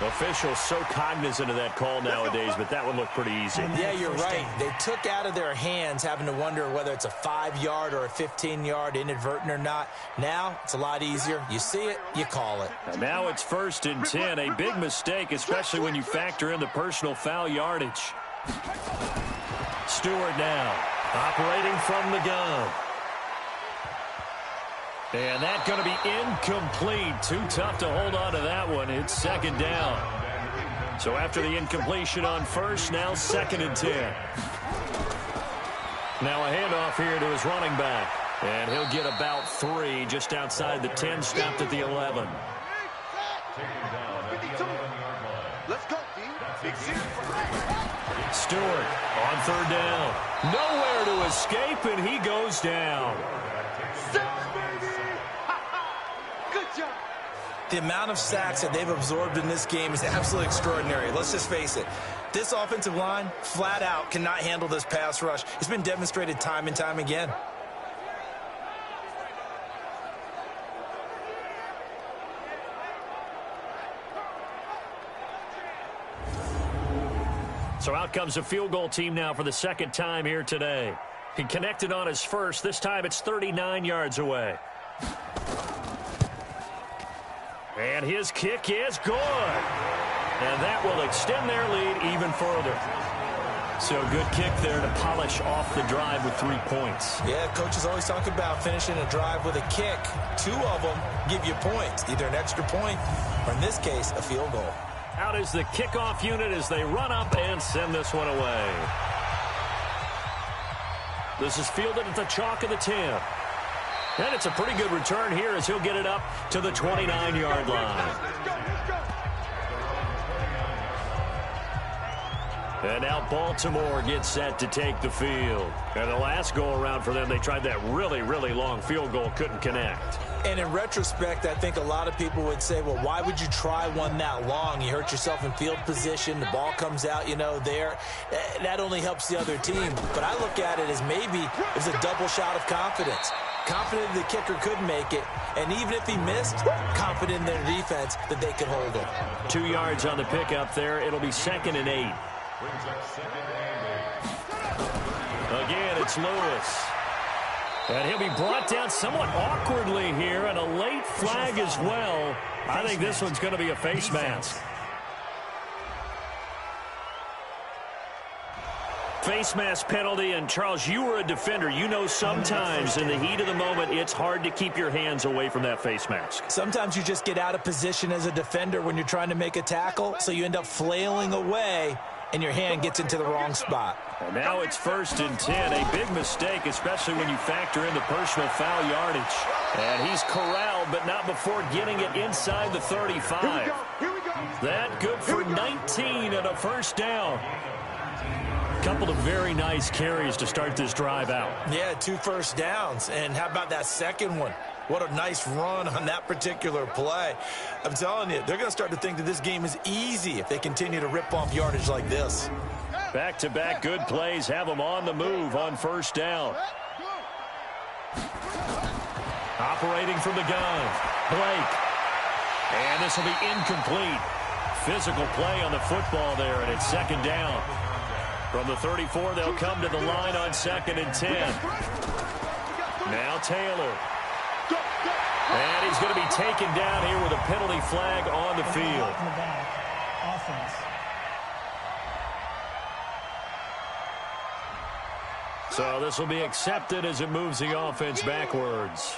Officials so cognizant of that call nowadays, but that one looked pretty easy. Yeah, you're right. They took out of their hands having to wonder whether it's a 5-yard or a 15-yard, inadvertent or not. Now, it's a lot easier. You see it, you call it. And now it's 1st and 10. A big mistake, especially when you factor in the personal foul yardage. Stewart now Operating from the gun. And that's going to be incomplete. Too tough to hold on to that one. It's second down. So after the incompletion on first, now 2nd and 10. Now a handoff here to his running back. And he'll get about 3 just outside the 10, stopped at the 11. Let's go, D. Stewart on 3rd down. Nowhere to escape, and he goes down. Good job. The amount of sacks that they've absorbed in this game is absolutely extraordinary. Let's just face it. This offensive line, flat out, cannot handle this pass rush. It's been demonstrated time and time again. So out comes a field goal team now for the 2nd time here today. He connected on his first. This time it's 39 yards away. And his kick is good. And that will extend their lead even further. So good kick there to polish off the drive with 3 points. Yeah, coaches always talk about finishing a drive with a kick. 2 of them give you points, either an extra point or, in this case, a field goal. Out is the kickoff unit as they run up and send this one away. This is fielded at the chalk of the 10. And it's a pretty good return here as he'll get it up to the 29-yard line. And now Baltimore gets set to take the field. And the last go-around for them, they tried that really, really long field goal, couldn't connect. And in retrospect, I think a lot of people would say, well, why would you try one that long? You hurt yourself in field position. The ball comes out, there. That only helps the other team. But I look at it as maybe it was a double shot of confidence. Confident the kicker could make it. And even if he missed, confident in their defense that they could hold him. 2 yards on the pickup there. It'll be 2nd and 8. Again, it's Lewis. And he'll be brought down somewhat awkwardly here, and a late flag as well. I think this one's going to be a face mask. Face mask penalty, and Charles, you were a defender. You know sometimes in the heat of the moment, it's hard to keep your hands away from that face mask. Sometimes you just get out of position as a defender when you're trying to make a tackle, so you end up flailing away, and your hand gets into the wrong spot. And now it's 1st and 10. A big mistake, especially when you factor in the personal foul yardage. And he's corralled, but not before getting it inside the 35. Here we go. That good for 19 and a 1st down. Couple of very nice carries to start this drive out. Yeah, 2 first downs. And how about that second one? What a nice run on that particular play. I'm telling you, they're going to start to think that this game is easy if they continue to rip off yardage like this. Back-to-back good plays have them on the move on 1st down. Operating from the gun, Blake. And this will be incomplete. Physical play on the football there, and it's 2nd down. From the 34, they'll come to the line on 2nd and 10. Now Taylor. And he's going to be taken down here with a penalty flag on the field. So this will be accepted as it moves the offense backwards.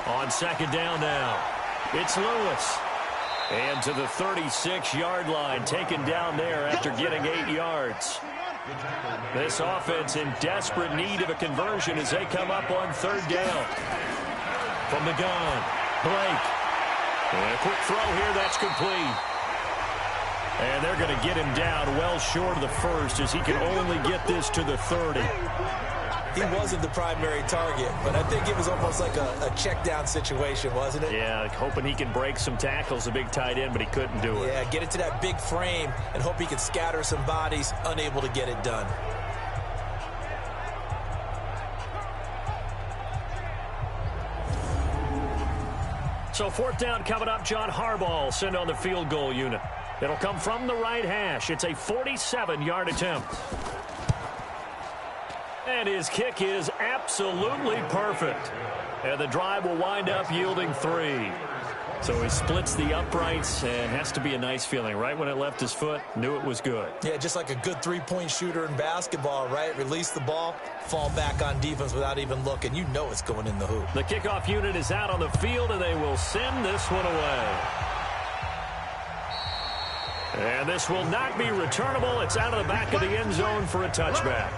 On 2nd down now, it's Lewis. And to the 36-yard line, taken down there after getting 8 yards. This offense in desperate need of a conversion as they come up on 3rd down. From the gun, Blake. And a quick throw here, that's complete. And they're going to get him down well short of the 1st as he can only get this to the 30. He wasn't the primary target, but I think it was almost like a check down situation, wasn't it? Yeah, hoping he can break some tackles, a big tight end, but he couldn't do it. Yeah, get it to that big frame and hope he can scatter some bodies, unable to get it done. So 4th down coming up. John Harbaugh sent on the field goal unit. It'll come from the right hash. It's a 47-yard attempt. And his kick is absolutely perfect. And the drive will wind up yielding 3. So he splits the uprights and has to be a nice feeling. Right when it left his foot, knew it was good. Yeah, just like a good three-point shooter in basketball, right? Release the ball, fall back on defense without even looking. You know it's going in the hoop. The kickoff unit is out on the field, and they will send this one away. And this will not be returnable. It's out of the back of the end zone for a touchback.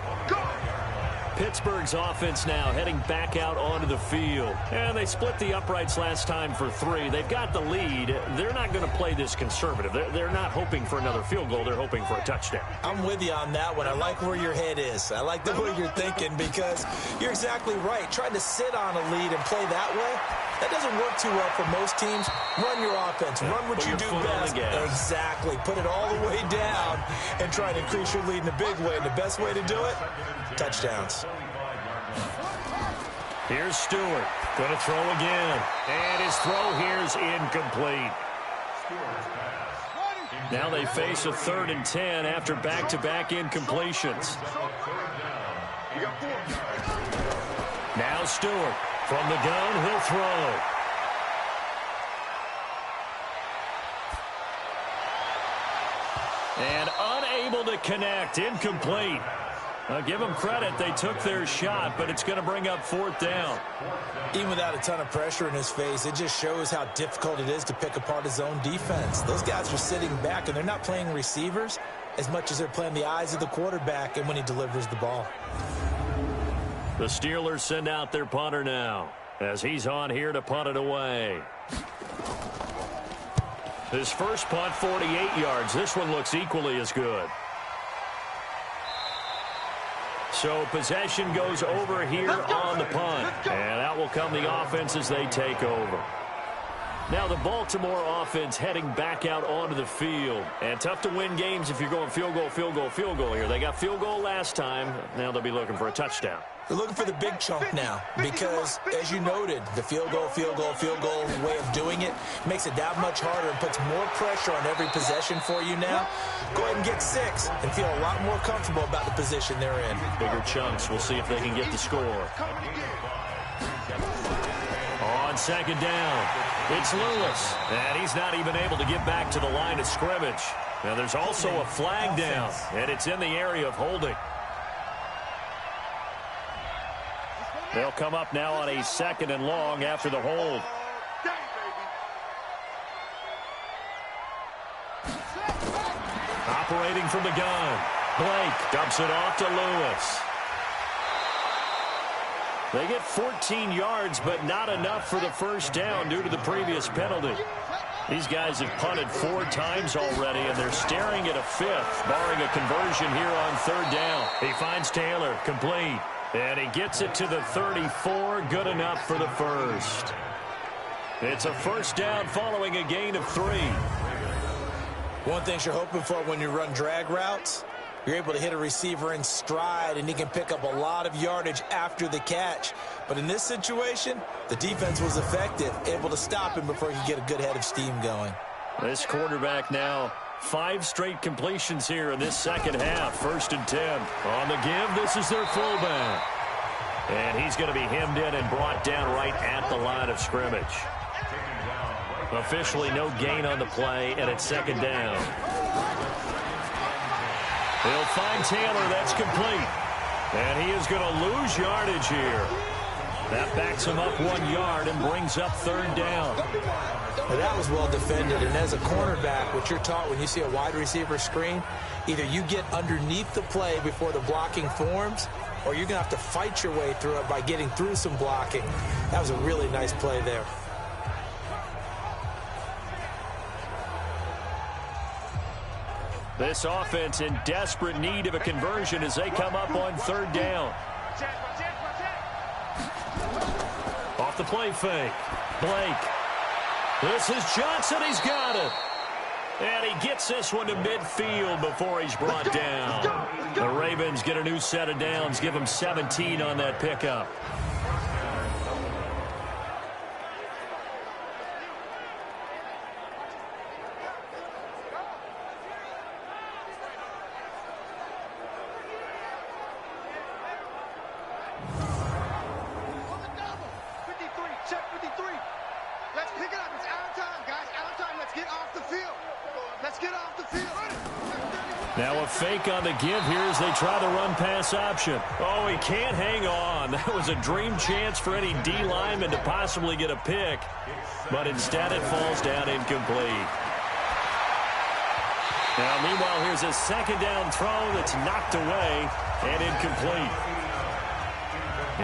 Pittsburgh's offense now heading back out onto the field. And they split the uprights last time for 3. They've got the lead. They're not going to play this conservative. They're not hoping for another field goal. They're hoping for a touchdown. I'm with you on that one. I like where your head is. I like the way you're thinking because you're exactly right. Trying to sit on a lead and play that way, that doesn't work too well for most teams. Run your offense. Run what you do best. Exactly. Put it all the way down and try to increase your lead in a big way. And the best way to do it, touchdowns. Here's Stewart. Going to throw again. And his throw here is incomplete. Now they face a 3rd and 10 after back-to-back incompletions. Now Stewart. From the gun, he'll throw. And unable to connect. Incomplete. I'll give them credit. They took their shot, but it's going to bring up 4th down. Even without a ton of pressure in his face, it just shows how difficult it is to pick apart his own defense. Those guys are sitting back, and they're not playing receivers as much as they're playing the eyes of the quarterback and when he delivers the ball. The Steelers send out their punter now as he's on here to punt it away. His first punt, 48 yards. This one looks equally as good. So possession goes over here on the punt. And out will come the offense as they take over. Now the Baltimore offense heading back out onto the field. And tough to win games if you're going field goal, field goal, field goal here. They got field goal last time. Now they'll be looking for a touchdown. They're looking for the big chunk now because, as you noted, the field goal way of doing it makes it that much harder and puts more pressure on every possession for you now. Go ahead and get 6 and feel a lot more comfortable about the position they're in. Bigger chunks. We'll see if they can get the score. On 2nd down, it's Lewis, and he's not even able to get back to the line of scrimmage. Now there's also a flag down, and it's in the area of holding. They'll come up now on a 2nd and long after the hold. Operating from the gun. Blake dumps it off to Lewis. They get 14 yards, but not enough for the first down due to the previous penalty. These guys have punted 4 times already, and they're staring at a 5th, barring a conversion here on 3rd down. He finds Taylor, complete. And he gets it to the 34, good enough for the first. It's a first down following a gain of 3. One thing you're hoping for when you run drag routes, you're able to hit a receiver in stride, and he can pick up a lot of yardage after the catch. But in this situation, the defense was effective, able to stop him before he could get a good head of steam going. This quarterback now 5 straight completions here in this second half. 1st and 10. On the give, this is their fullback. And he's going to be hemmed in and brought down right at the line of scrimmage. Officially no gain on the play, and it's 2nd down. He'll find Taylor. That's complete. And he is going to lose yardage here. That backs him up 1 yard and brings up 3rd down. Well, that was well defended, and as a cornerback, what you're taught when you see a wide receiver screen, either you get underneath the play before the blocking forms, or you're going to have to fight your way through it by getting through some blocking. That was a really nice play there. This offense in desperate need of a conversion as they come up on 3rd down. Off the play fake. Blake. This is Johnson. He's got it. And he gets this one to midfield before he's brought down. The Ravens get a new set of downs. Give them 17 on that pickup. Let's pick it up. It's out of time, guys. Out of time. Let's get off the field. Let's get off the field. Now a fake on the give here as they try the run-pass option. Oh, he can't hang on. That was a dream chance for any D lineman to possibly get a pick. But instead it falls down incomplete. Now, meanwhile, here's a second down throw that's knocked away and incomplete.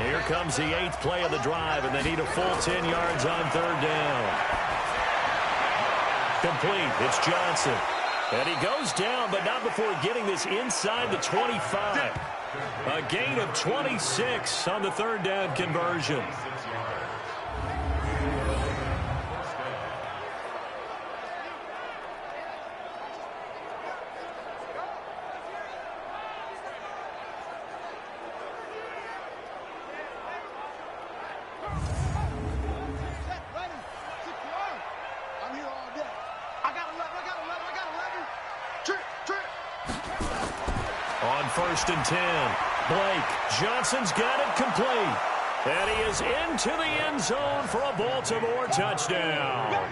Here comes the 8th play of the drive, and they need a full 10 yards on third down. Complete. It's Johnson. And he goes down, but not before getting this inside the 25. A gain of 26 on the third down conversion. First and 10. Blake. Johnson's got it complete. And he is into the end zone for a Baltimore touchdown.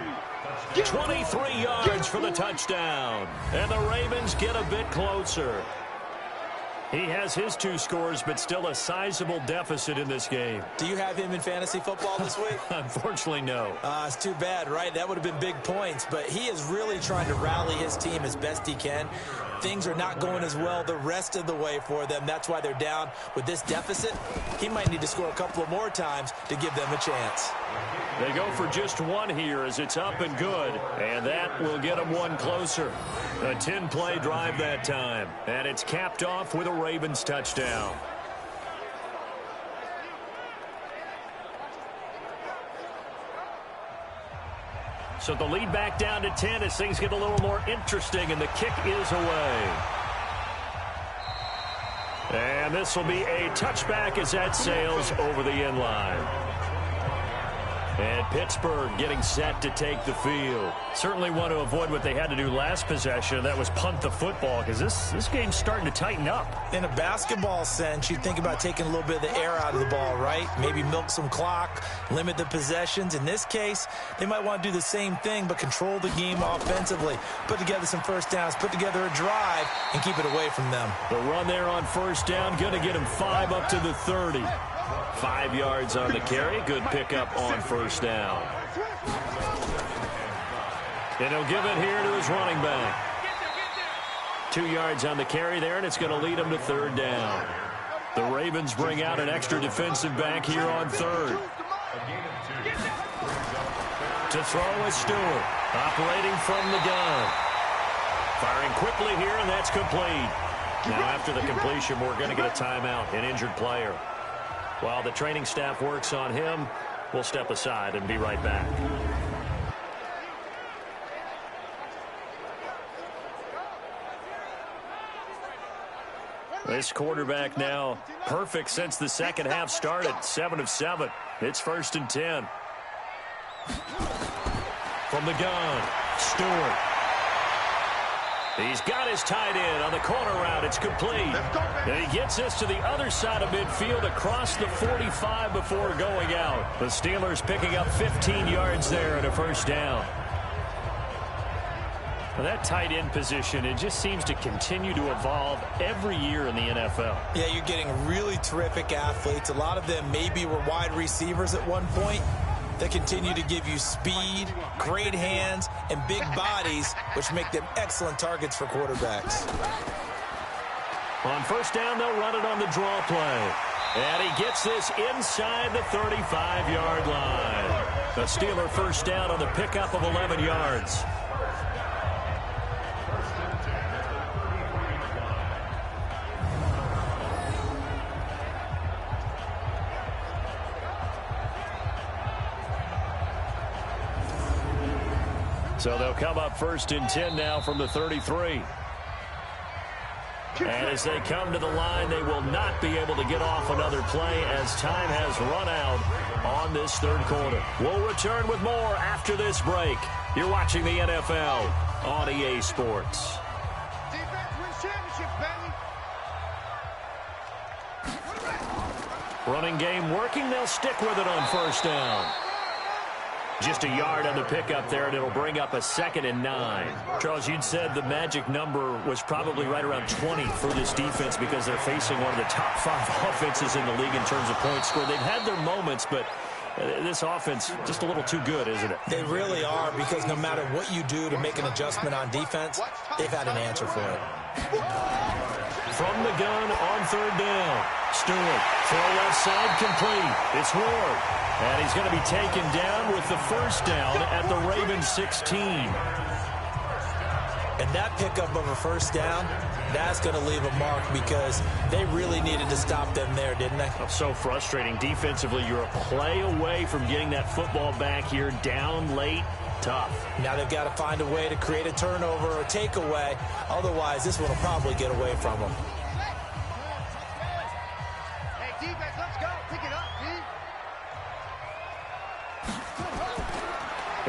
23 yards for the touchdown. And the Ravens get a bit closer. He has his 2 scores, but still a sizable deficit in this game. Do you have him in fantasy football this week? Unfortunately, no. It's too bad, right? That would have been big points, but he is really trying to rally his team as best he can. Things are not going as well the rest of the way for them. That's why they're down with this deficit. He might need to score a couple of more times to give them a chance. They go for just 1 here as it's up and good, and that will get them 1 closer. A 10-play drive that time, and it's capped off with a Ravens touchdown. So the lead back down to 10 as things get a little more interesting, and the kick is away. And this will be a touchback as that sails over the end line. And Pittsburgh getting set to take the field. Certainly want to avoid what they had to do last possession. That was punt the football, because this game's starting to tighten up. In a basketball sense, you think about taking a little bit of the air out of the ball, right? Maybe milk some clock, limit the possessions. In this case, they might want to do the same thing, but control the game offensively. Put together some first downs, put together a drive, and keep it away from them. The run there on first down, going to get him 5 up to the 30. 5 yards on the carry. Good pickup on first down. And he'll give it here to his running back. 2 yards on the carry there, and it's going to lead him to third down. The Ravens bring out an extra defensive back here on third. To throw is Stewart, operating from the gun. Firing quickly here, and that's complete. Now after the completion, we're going to get a timeout, an injured player. While the training staff works on him, we'll step aside and be right back. This quarterback now perfect since the second half started. 7 of 7. It's first and 10. From the gun, Stewart. He's got his tight end on the corner route. It's complete. And he gets this to the other side of midfield across the 45 before going out. The Steelers picking up 15 yards there and a first down. Well, that tight end position, it just seems to continue to evolve every year in the NFL. Yeah, you're getting really terrific athletes. A lot of them maybe were wide receivers at one point. They continue to give you speed, great hands, and big bodies, which make them excellent targets for quarterbacks. On first down, they'll run it on the draw play. And he gets this inside the 35-yard line. The Steeler first down on the pickup of 11 yards. So they'll come up first and 10 now from the 33. And as they come to the line, they will not be able to get off another play as time has run out on this third quarter. We'll return with more after this break. You're watching the NFL on EA Sports. Defense wins championships, baby. Running game working. They'll stick with it on first down. Just a yard on the pickup there, and it'll bring up a 2nd and 9. Charles, you'd said the magic number was probably right around 20 for this defense because they're facing one of the top 5 offenses in the league in terms of points scored. They've had their moments, but this offense just a little too good, isn't it? They really are, because no matter what you do to make an adjustment on defense, they've had an answer for it. From the gun on 3rd down. Stewart, throw left side complete. It's Ward. And he's going to be taken down with the 1st down at the Ravens 16. And that pickup of a 1st down, that's going to leave a mark because they really needed to stop them there, didn't they? So frustrating. Defensively, you're a play away from getting that football back here down late. Tough. Now they've got to find a way to create a turnover or a takeaway. Otherwise, this one will probably get away from them. Hey, defense, let's go. Pick it up, D.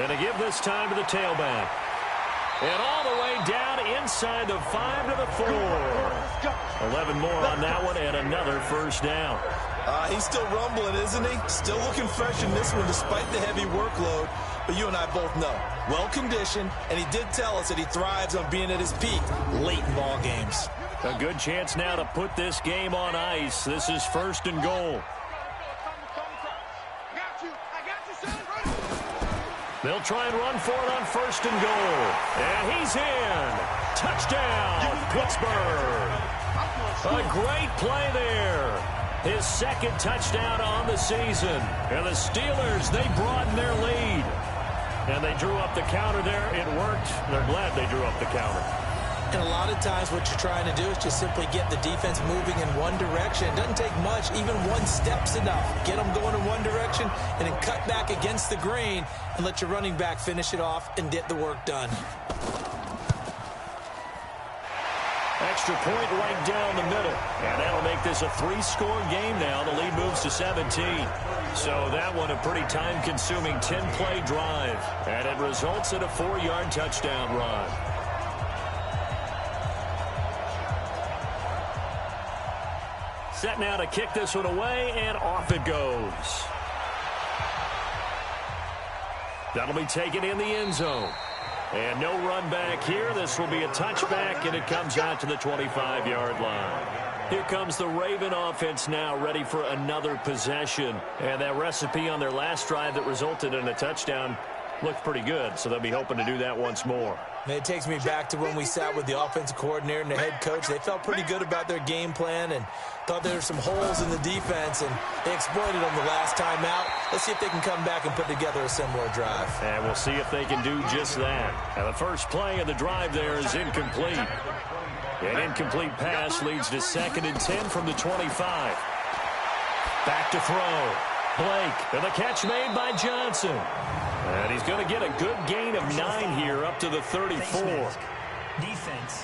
And to give this time to the tailback. And all the way down inside the 5 to the 4. 11 more on that one and another 1st down. He's still rumbling, isn't he? Still looking fresh in this one despite the heavy workload. But you and I both know, well-conditioned, and he did tell us that he thrives on being at his peak late in ball games. A good chance now to put this game on ice. This is 1st and goal. They'll try and run for it on 1st and goal. And he's in. Touchdown, Pittsburgh. A great play there. His 2nd touchdown on the season. And the Steelers, they broaden their lead. And they drew up the counter there. It worked. They're glad they drew up the counter. And a lot of times what you're trying to do is just simply get the defense moving in one direction. It doesn't take much. Even one step's enough. Get them going in one direction and then cut back against the grain and let your running back finish it off and get the work done. Extra point right down the middle. And that'll make this a 3-score game now. The lead moves to 17. So that one a pretty time-consuming 10-play drive. And it results in a 4-yard touchdown run. Set now to kick this one away, and off it goes. That'll be taken in the end zone. And no run back here. This will be a touchback, and it comes out to the 25-yard line. Here comes the Raven offense now, ready for another possession. And that recipe on their last drive that resulted in a touchdown looked pretty good, so they'll be hoping to do that once more. And it takes me back to when we sat with the offensive coordinator and the head coach. They felt pretty good about their game plan and thought there were some holes in the defense, and they exploited them the last time out. Let's see if they can come back and put together a similar drive. And we'll see if they can do just that. And the first play of the drive there is incomplete. An incomplete pass leads to 2nd and 10 from the 25. Back to throw. Blake, and the catch made by Johnson. And he's going to get a good gain of 9 here up to the 34. Defense.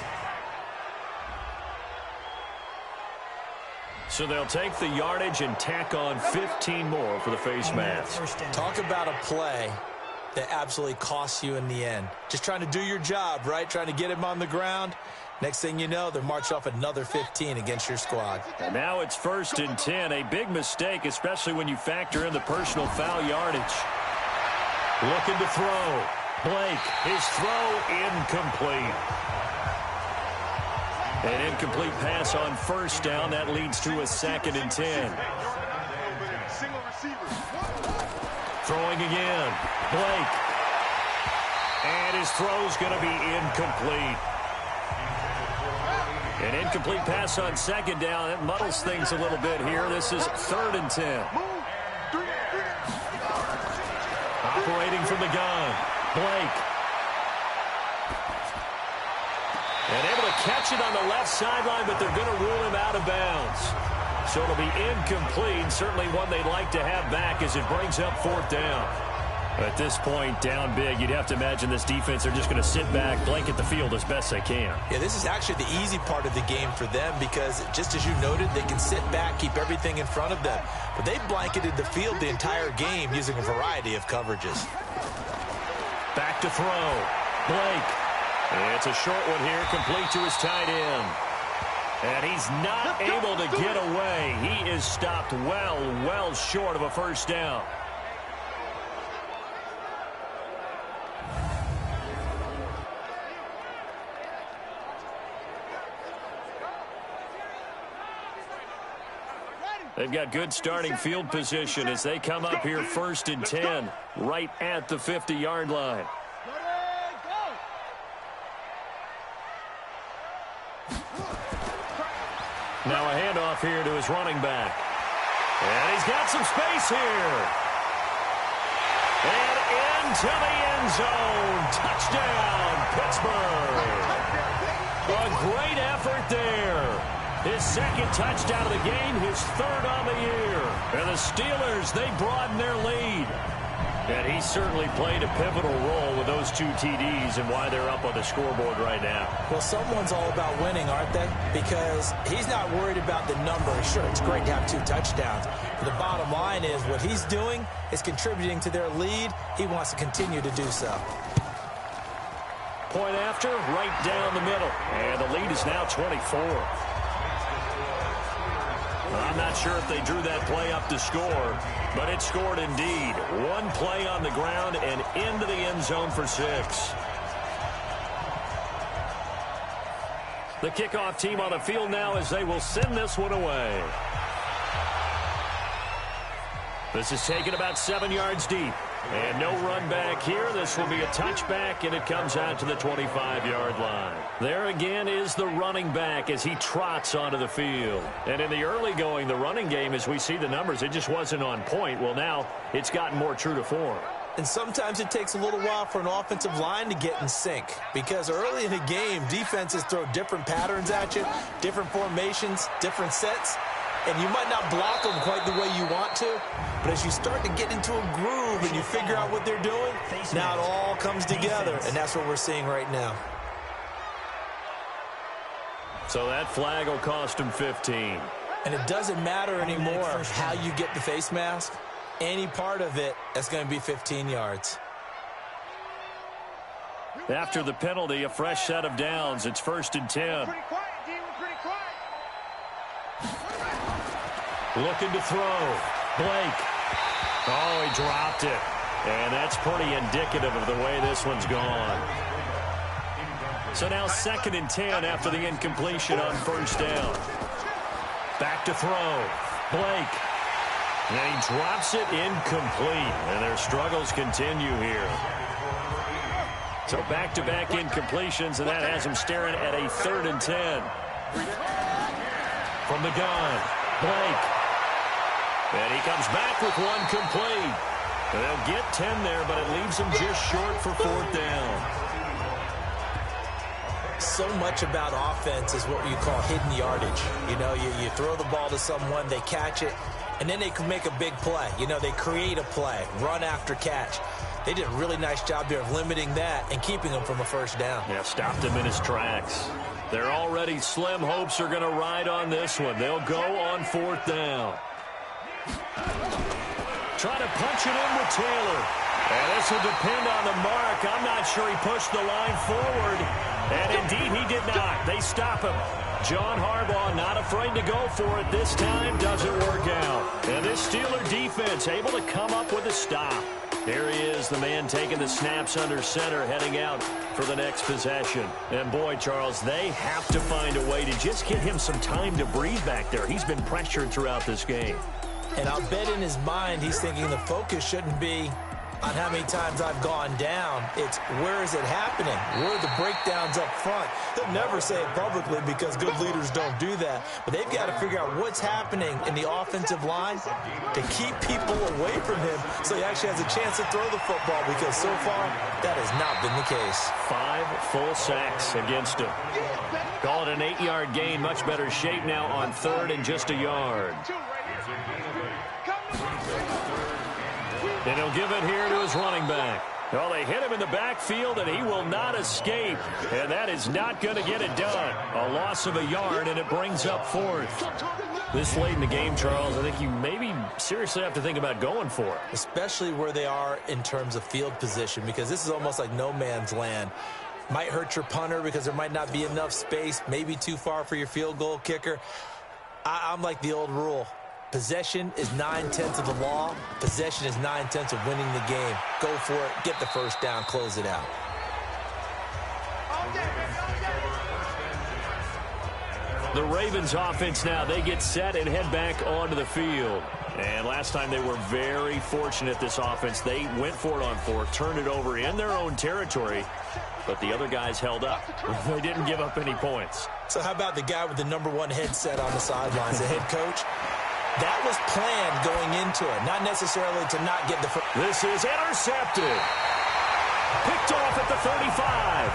So they'll take the yardage and tack on 15 more for the face mask. Talk about a play that absolutely costs you in the end. Just trying to do your job, right? Trying to get him on the ground. Next thing you know, they're marched off another 15 against your squad. And now it's 1st and 10. A big mistake, especially when you factor in the personal foul yardage. Looking to throw. Blake, his throw incomplete. An incomplete pass on 1st down. That leads to a 2nd and 10. Throwing again. Blake. And his throw's going to be incomplete. An incomplete pass on 2nd down. That muddles things a little bit here. This is 3rd and 10. Operating from the gun. Blake. And able to catch it on the left sideline, but they're going to rule him out of bounds. So it'll be incomplete. Certainly one they'd like to have back as it brings up 4th down. At this point, down big, you'd have to imagine this defense are just going to sit back, blanket the field as best they can. Yeah, this is actually the easy part of the game for them because, just as you noted, they can sit back, keep everything in front of them. But they blanketed the field the entire game using a variety of coverages. Back to throw. Blake. It's a short one here, complete to his tight end. And he's not able to get away. He is stopped well short of a 1st down. They've got good starting field position as they come up here 1st and 10, right at the 50-yard line. Now a handoff here to his running back. And he's got some space here. And into the end zone. Touchdown, Pittsburgh. A great effort there. His 2nd touchdown of the game, his 3rd on the year. And the Steelers, they broaden their lead. And he certainly played a pivotal role with those 2 TDs and why they're up on the scoreboard right now. Well, someone's all about winning, aren't they? Because he's not worried about the number. Sure, it's great to have 2 touchdowns. But the bottom line is what he's doing is contributing to their lead. He wants to continue to do so. Point after, right down the middle. And the lead is now 24. I'm not sure if they drew that play up to score, but it scored indeed. 1 play on the ground and into the end zone for 6. The kickoff team on the field now as they will send this one away. This is taken about 7 yards deep. And no run back here. This will be a touchback, and it comes out to the 25-yard line. There again is the running back as he trots onto the field. And in the early going, the running game, as we see the numbers, it just wasn't on point. Well, now it's gotten more true to form. And sometimes it takes a little while for an offensive line to get in sync because early in the game, defenses throw different patterns at you, different formations, different sets. And you might not block them quite the way you want to, but as you start to get into a groove and you figure out what they're doing, now it all comes together, and that's what we're seeing right now. So that flag will cost him 15. And it doesn't matter anymore how you get the face mask. Any part of it, that's going to be 15 yards. After the penalty, a fresh set of downs. It's 1st and 10. Pretty quiet, Dean. Pretty quiet. Looking to throw. Blake. Oh, he dropped it. And that's pretty indicative of the way this one's gone. So now 2nd and 10 after the incompletion on 1st down. Back to throw. Blake. And then he drops it incomplete. And their struggles continue here. So back-to-back incompletions, and that has him staring at a 3rd and 10. From the gun, Blake. And he comes back with one complete. And they'll get 10 there, but it leaves him just short for 4th down. So much about offense is what you call hidden yardage. You know, you throw the ball to someone, they catch it, and then they can make a big play. You know, they create a play, run after catch. They did a really nice job there of limiting that and keeping him from a 1st down. Yeah, stopped him in his tracks. They're already slim hopes are going to ride on this one. They'll go on 4th down. Try to punch it in with Taylor. And this will depend on the mark. I'm not sure he pushed the line forward. And indeed, he did not. They stop him. John Harbaugh not afraid to go for it this time. Doesn't work out. And this Steeler defense able to come up with a stop. There he is, the man taking the snaps under center, heading out for the next possession. And boy, Charles, they have to find a way to just get him some time to breathe back there. He's been pressured throughout this game. And I'll bet in his mind he's thinking the focus shouldn't be on how many times I've gone down. It's where is it happening? Where are the breakdowns up front? They'll never say it publicly because good leaders don't do that. But they've got to figure out what's happening in the offensive line to keep people away from him so he actually has a chance to throw the football, because so far that has not been the case. 5 full sacks against him. Call it an 8-yard gain. Much better shape now on 3rd and just a yard. And he'll give it here to his running back. Well, they hit him in the backfield, and he will not escape. And that is not going to get it done. A loss of a yard, and it brings up 4th. This late in the game, Charles, I think you maybe seriously have to think about going for it. Especially where they are in terms of field position, because this is almost like no man's land. Might hurt your punter because there might not be enough space, maybe too far for your field goal kicker. I'm like the old rule. Possession is 9/10 of the law. Possession is 9/10 of winning the game. Go for it. Get the 1st down. Close it out. The Ravens offense now, they get set and head back onto the field. And last time they were very fortunate, this offense. They went for it on fourth, turned it over in their own territory, but the other guys held up. They didn't give up any points. So how about the guy with the #1 headset on the sidelines, the head coach? That was planned going into it, not necessarily to not get the first. This is intercepted. Picked off at the 35.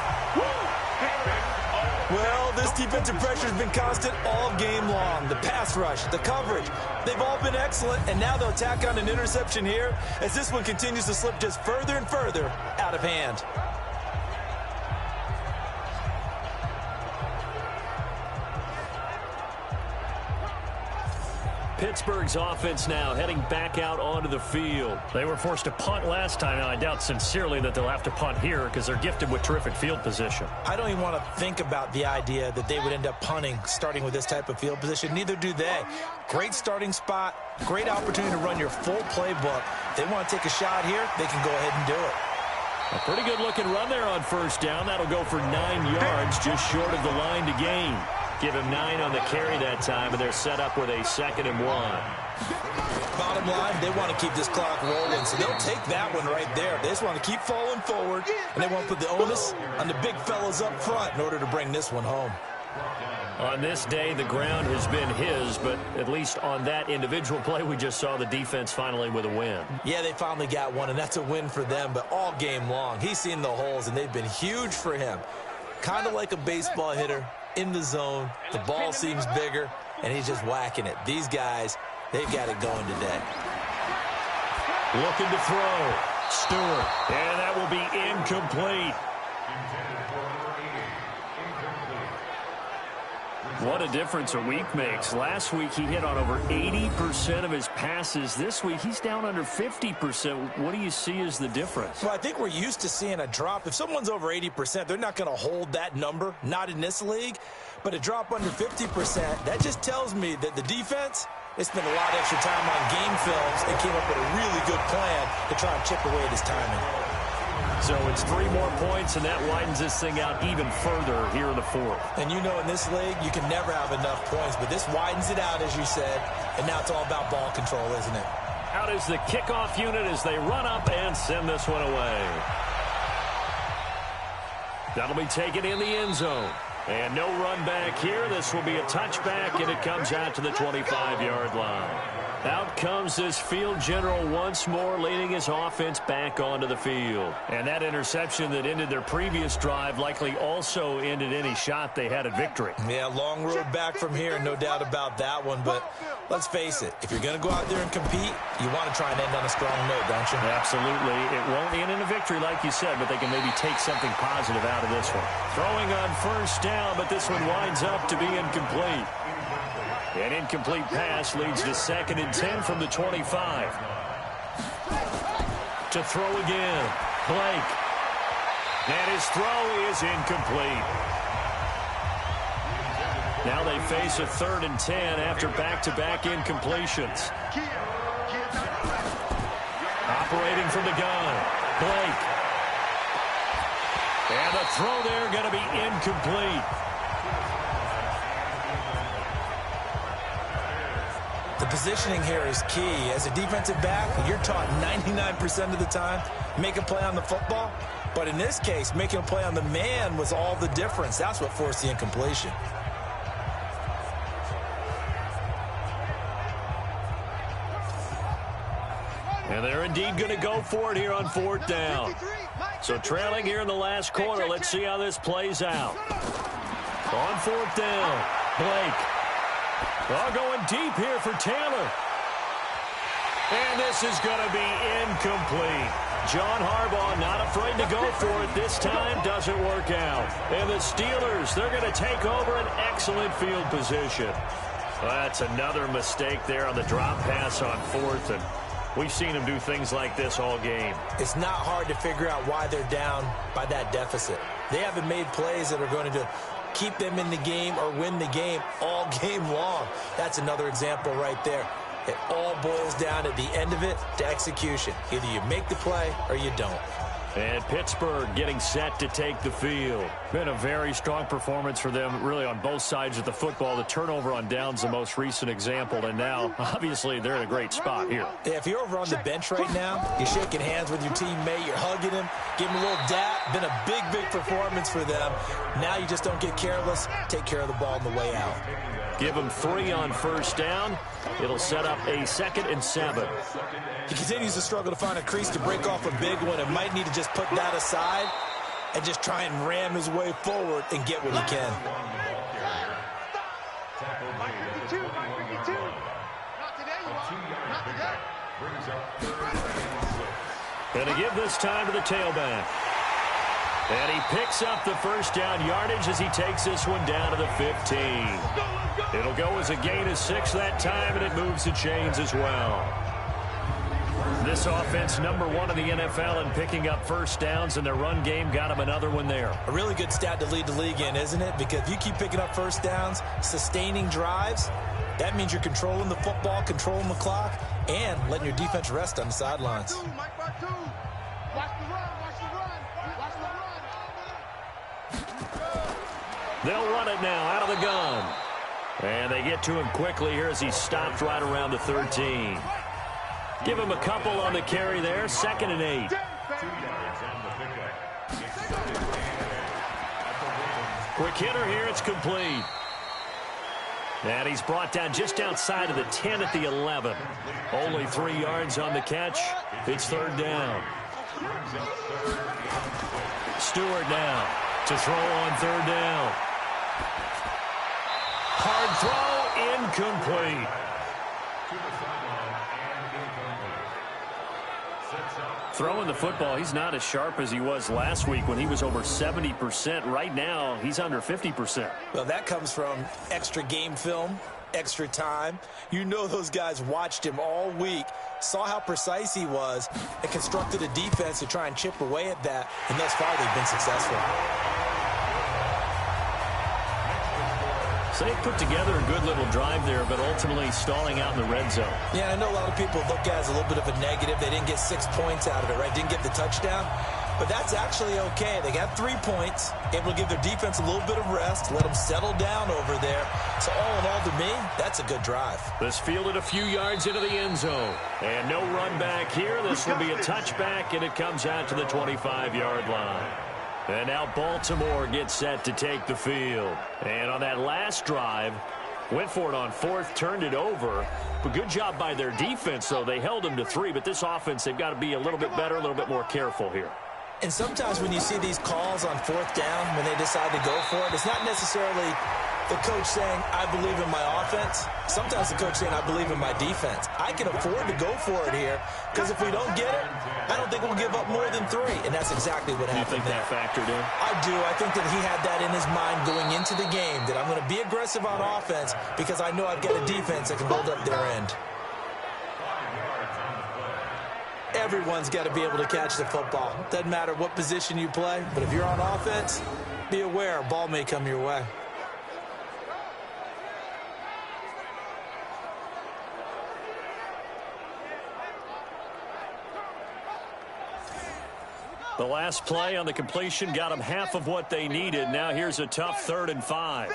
Well, this defensive pressure has been constant all game long. The pass rush, the coverage, they've all been excellent, and now they'll tack on an interception here as this one continues to slip just further and further out of hand. Pittsburgh's offense now heading back out onto the field. They were forced to punt last time, and I doubt sincerely that they'll have to punt here because they're gifted with terrific field position. I don't even want to think about the idea that they would end up punting starting with this type of field position. Neither do they. Great starting spot, great opportunity to run your full playbook. If they want to take a shot here, they can go ahead and do it. A pretty good looking run there on first down. That'll go for 9 yards, just short of the line to gain. Give him 9 on the carry that time, and they're set up with a 2nd and 1. Bottom line, they want to keep this clock rolling, so they'll take that one right there. They just want to keep falling forward, and they want to put the onus on the big fellas up front in order to bring this one home. On this day, the ground has been his, but at least on that individual play, we just saw the defense finally with a win. Yeah, they finally got one, and that's a win for them, but all game long, he's seen the holes, and they've been huge for him. Kind of like a baseball hitter. In the zone, the ball seems bigger, and he's just whacking it. These guys, they've got it going today. Looking to throw. Stewart. And that will be incomplete. What a difference a week makes. Last week, he hit on over 80% of his passes. This week, he's down under 50%. What do you see as the difference? Well, I think we're used to seeing a drop. If someone's over 80%, they're not going to hold that number, not in this league. But a drop under 50%, that just tells me that the defense, they spent a lot of extra time on game films and came up with a really good plan to try and chip away at his timing. So it's 3 more points, and that widens this thing out even further here in the 4th. And you know in this league, you can never have enough points, but this widens it out, as you said, and now it's all about ball control, isn't it? Out is the kickoff unit as they run up and send this one away. That'll be taken in the end zone. And no run back here. This will be a touchback, and it comes out to the 25-yard line. Out comes this field general once more, leading his offense back onto the field. And that interception that ended their previous drive likely also ended any shot they had at victory. Yeah, long road back from here, no doubt about that one. But let's face it, if you're going to go out there and compete, you want to try and end on a strong note, don't you? Absolutely. It won't end in a victory, like you said, but they can maybe take something positive out of this one. Throwing on first down, but this one winds up to be incomplete. An incomplete pass leads to 2nd and 10 from the 25. To throw again, Blake. And his throw is incomplete. Now they face a 3rd and 10 after back-to-back incompletions. Operating from the gun, Blake. And the throw there going to be incomplete. The positioning here is key. As a defensive back, you're taught 99% of the time, make a play on the football. But in this case, making a play on the man was all the difference. That's what forced the incompletion. And they're indeed going to go for it here on 4th down. So trailing here in the last quarter, let's see how this plays out. On 4th down, Blake. Well, going deep here for Taylor. And this is going to be incomplete. John Harbaugh not afraid to go for it. This time doesn't work out. And the Steelers, they're going to take over an excellent field position. Well, that's another mistake there on the drop pass on 4th. And we've seen them do things like this all game. It's not hard to figure out why they're down by that deficit. They haven't made plays that are going to keep them in the game or win the game all game long. That's another example right there. It all boils down at the end of it to execution. Either you make the play or you don't. And Pittsburgh getting set to take the field. Been a very strong performance for them, really, on both sides of the football. The turnover on downs, the most recent example, and now, obviously, they're in a great spot here. Yeah, if you're over on the bench right now, you're shaking hands with your teammate, you're hugging him, giving him a little dap. Been a big, big performance for them. Now you just don't get careless. Take care of the ball on the way out. Give him 3 on first down. It'll set up a 2nd and 7. He continues to struggle to find a crease to break off a big one and might need to just put that aside and just try and ram his way forward and get what he can. Going to give this time to the tailback. And he picks up the first down yardage as he takes this one down to the 15. It'll go as a gain of 6 that time, and it moves the chains as well. This offense, number 1 in the NFL in picking up first downs, and their run game got him another one there. A really good stat to lead the league in, isn't it? Because if you keep picking up first downs, sustaining drives, that means you're controlling the football, controlling the clock, and letting your defense rest on the sidelines. They'll run it now out of the gun. And they get to him quickly here as he's stopped right around the 13. Give him a couple on the carry there. 2nd and 8. Quick hitter here. It's complete. And he's brought down just outside of the 10 at the 11. Only 3 yards on the catch. It's 3rd down. Stewart now to throw on 3rd down. Hard throw, incomplete. Throwing the football, he's not as sharp as he was last week when he was over 70%. Right now, he's under 50%. Well, that comes from extra game film, extra time. You know those guys watched him all week, saw how precise he was, and constructed a defense to try and chip away at that, and thus far they've been successful. So they put together a good little drive there, but ultimately stalling out in the red zone. Yeah, I know a lot of people look at it as a little bit of a negative. They didn't get 6 points out of it, right? Didn't get the touchdown. But that's actually okay. They got 3 points, able to give their defense a little bit of rest, let them settle down over there. So all in all, to me, that's a good drive. This fielded a few yards into the end zone. And no run back here. This will be a touchback, and it comes out to the 25-yard line. And now Baltimore gets set to take the field. And on that last drive, went for it on 4th, turned it over. But good job by their defense, though. They held them to 3, but this offense, they've got to be a little bit better, a little bit more careful here. And sometimes when you see these calls on 4th down, when they decide to go for it, it's not necessarily the coach saying, I believe in my offense. Sometimes the coach saying, I believe in my defense. I can afford to go for it here, because if we don't get it, I don't think we'll give up more than 3. And that's exactly what happened. You think that factored in? I do. I think that he had that in his mind going into the game, that I'm going to be aggressive on offense because I know I've got a defense that can hold up their end. Everyone's got to be able to catch the football. Doesn't matter what position you play, but if you're on offense, be aware a ball may come your way. The last play on the completion got them half of what they needed. Now here's a tough 3rd and 5.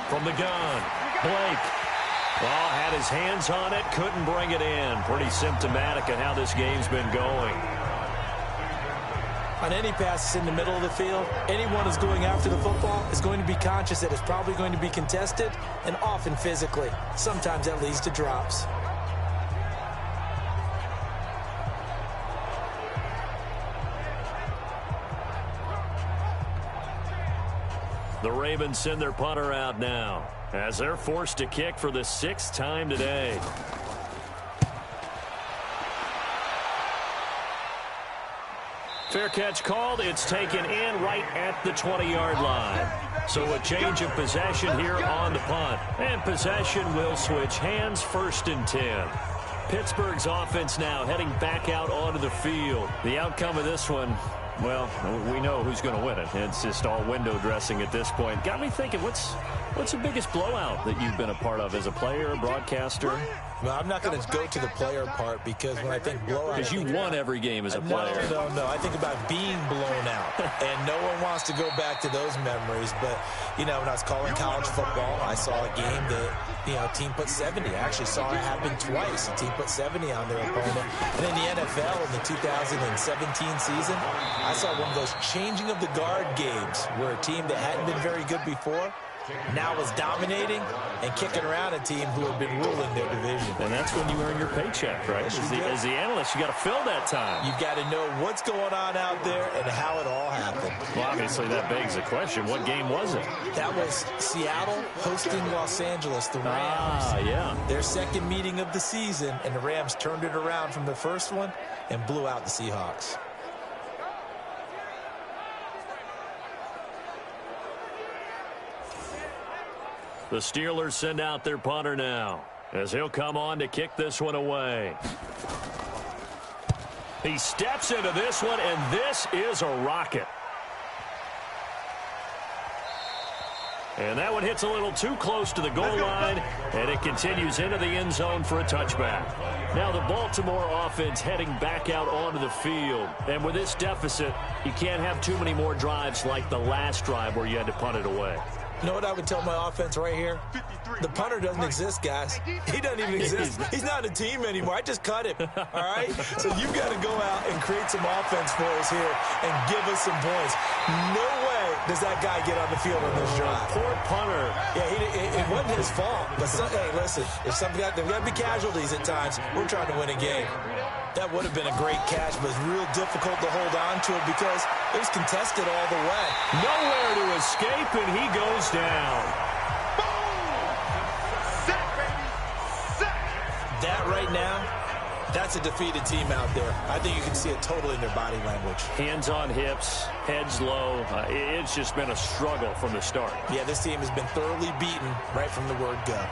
From the gun, Blake. Well, had his hands on it, couldn't bring it in. Pretty symptomatic of how this game's been going. On any passes in the middle of the field, anyone who's going after the football is going to be conscious that it's probably going to be contested, and often physically. Sometimes that leads to drops. The Ravens send their punter out now as they're forced to kick for the 6th time today. Fair catch called. It's taken in right at the 20-yard line. So a change of possession here on the punt. And possession will switch hands, 1st and 10. Pittsburgh's offense now heading back out onto the field. The outcome of this one, Well, we know who's going to win it. It's just all window dressing at this point. Got me thinking, what's the biggest blowout that you've been a part of as a player, broadcaster? Well, I'm not going to go to the player part because when I think blowout... Because you won every game as a player. No. I think about being blown out. And no one wants to go back to those memories. But, when I was calling college football, I saw a game that, a team put 70. I actually saw it happen twice. A team put 70 on their opponent. And in the NFL in the 2017 season, I saw one of those changing of the guard games where a team that hadn't been very good before now was dominating and kicking around a team who had been ruling their division. And that's when you earn your paycheck, right? As the analyst, you got to fill that time. You've got to know what's going on out there and how it all happened. Well, obviously, that begs the question, what game was it? That was Seattle hosting Los Angeles, the Rams. Yeah. Their second meeting of the season, and the Rams turned it around from the first one and blew out the Seahawks. The Steelers send out their punter now as he'll come on to kick this one away. He steps into this one, and this is a rocket. And that one hits a little too close to the goal line, and it continues into the end zone for a touchback. Now the Baltimore offense heading back out onto the field. And with this deficit, you can't have too many more drives like the last drive where you had to punt it away. You know what I would tell my offense right here? The punter doesn't exist, guys. He doesn't even exist. He's not a team anymore. I just cut him, all right? So you've got to go out and create some offense for us here and give us some points. No way does that guy get on the field on this drive. Poor punter. Yeah, it wasn't his fault. But, hey, listen, if there's got to be casualties at times. We're trying to win a game. That would have been a great catch, but it's real difficult to hold on to it because it was contested all the way. Nowhere to escape, and he goes down. Boom! Set, baby! Set! That right now, that's a defeated team out there. I think you can see it totally in their body language. Hands on hips, heads low. It's just been a struggle from the start. Yeah, this team has been thoroughly beaten right from the word go.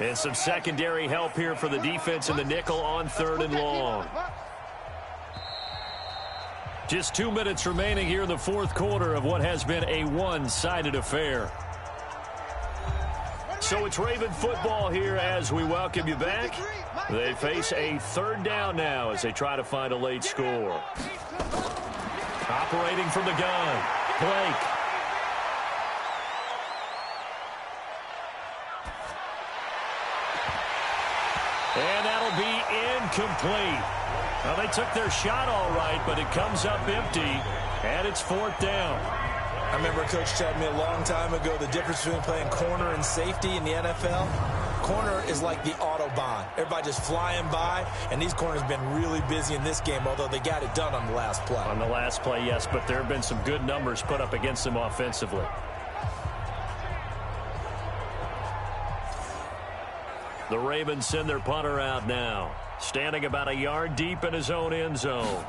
And some secondary help here for the defense in the nickel on 3rd and long. Just 2 minutes remaining here in the fourth quarter of what has been a one-sided affair. So it's Raven football here as we welcome you back. They face a 3rd down now as they try to find a late score. Operating from the gun, Blake. And that'll be incomplete. Well, they took their shot all right, but it comes up empty, and it's 4th down. I remember a coach telling me a long time ago the difference between playing corner and safety in the NFL. Corner is like the Autobahn. Everybody just flying by, and these corners have been really busy in this game, although they got it done on the last play. On the last play, yes, but there have been some good numbers put up against them offensively. The Ravens send their punter out now, standing about a yard deep in his own end zone.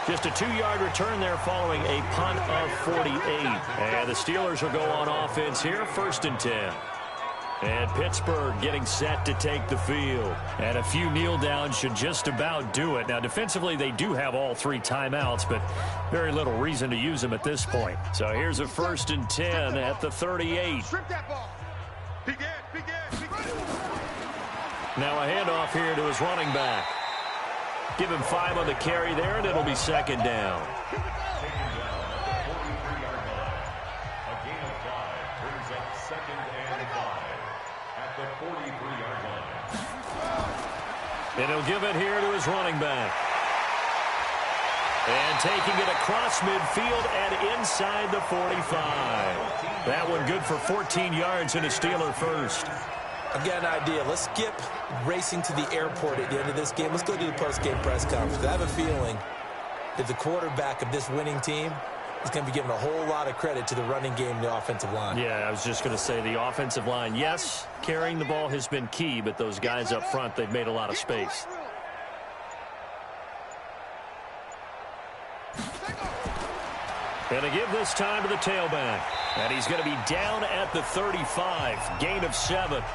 Just a 2-yard return there following a punt of 48. And the Steelers will go on offense here, 1st and 10. And Pittsburgh getting set to take the field. And a few kneel downs should just about do it. Now, defensively, they do have all 3 timeouts, but very little reason to use them at this point. So here's a 1st and 10 at the 38. Strip that ball. Begin. Now a handoff here to his running back. Give him 5 on the carry there, and it'll be 2nd down. And he'll give it here to his running back. And taking it across midfield and inside the 45. That one good for 14 yards and a Steeler first. I've got an idea. Let's skip racing to the airport at the end of this game. Let's go to the post-game press conference. I have a feeling that the quarterback of this winning team is going to be giving a whole lot of credit to the running game and the offensive line. Yeah, I was just going to say the offensive line, yes, carrying the ball has been key, but those guys up front, they've made a lot of space. And to give this time to the tailback. And he's going to be down at the 35. Gain of 7. 57 to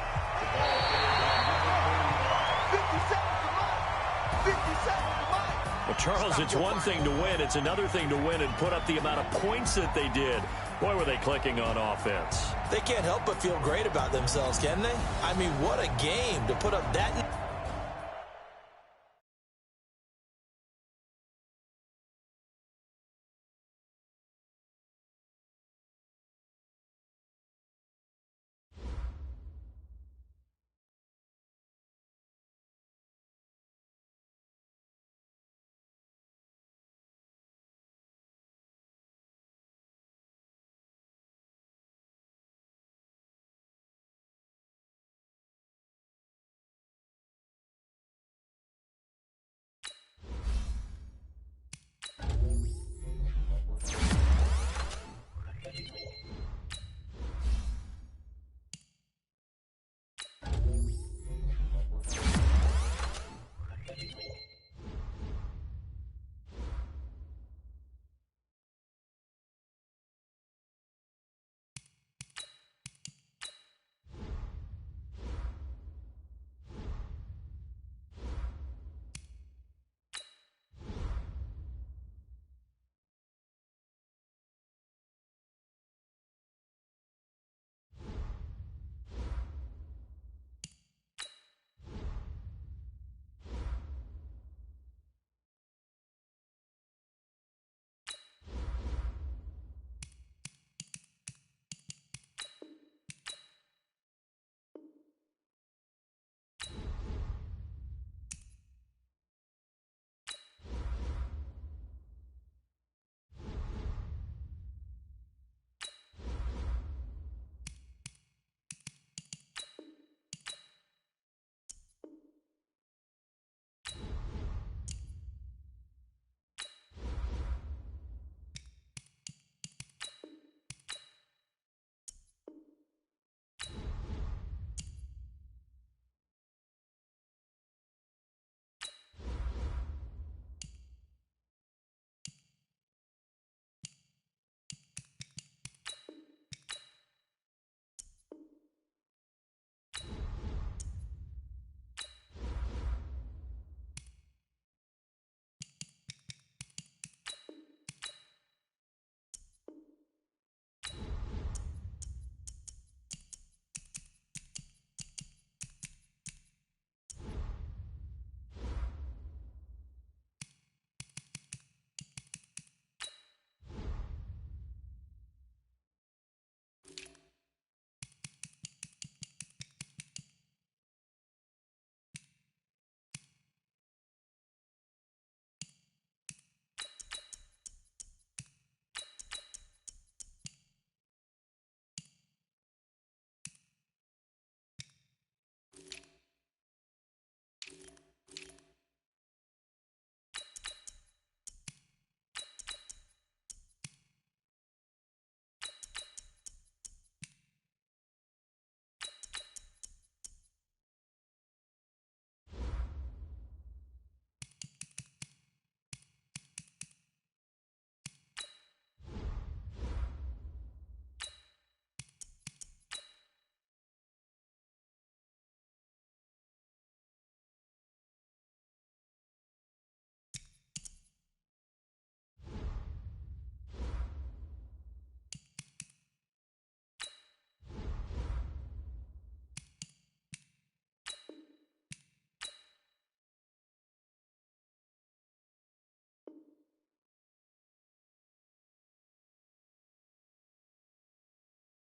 Mike. 57 to Mike. Well, Charles, it's one thing to win. It's another thing to win and put up the amount of points that they did. Boy, were they clicking on offense. They can't help but feel great about themselves, can they? I mean, what a game to put up that.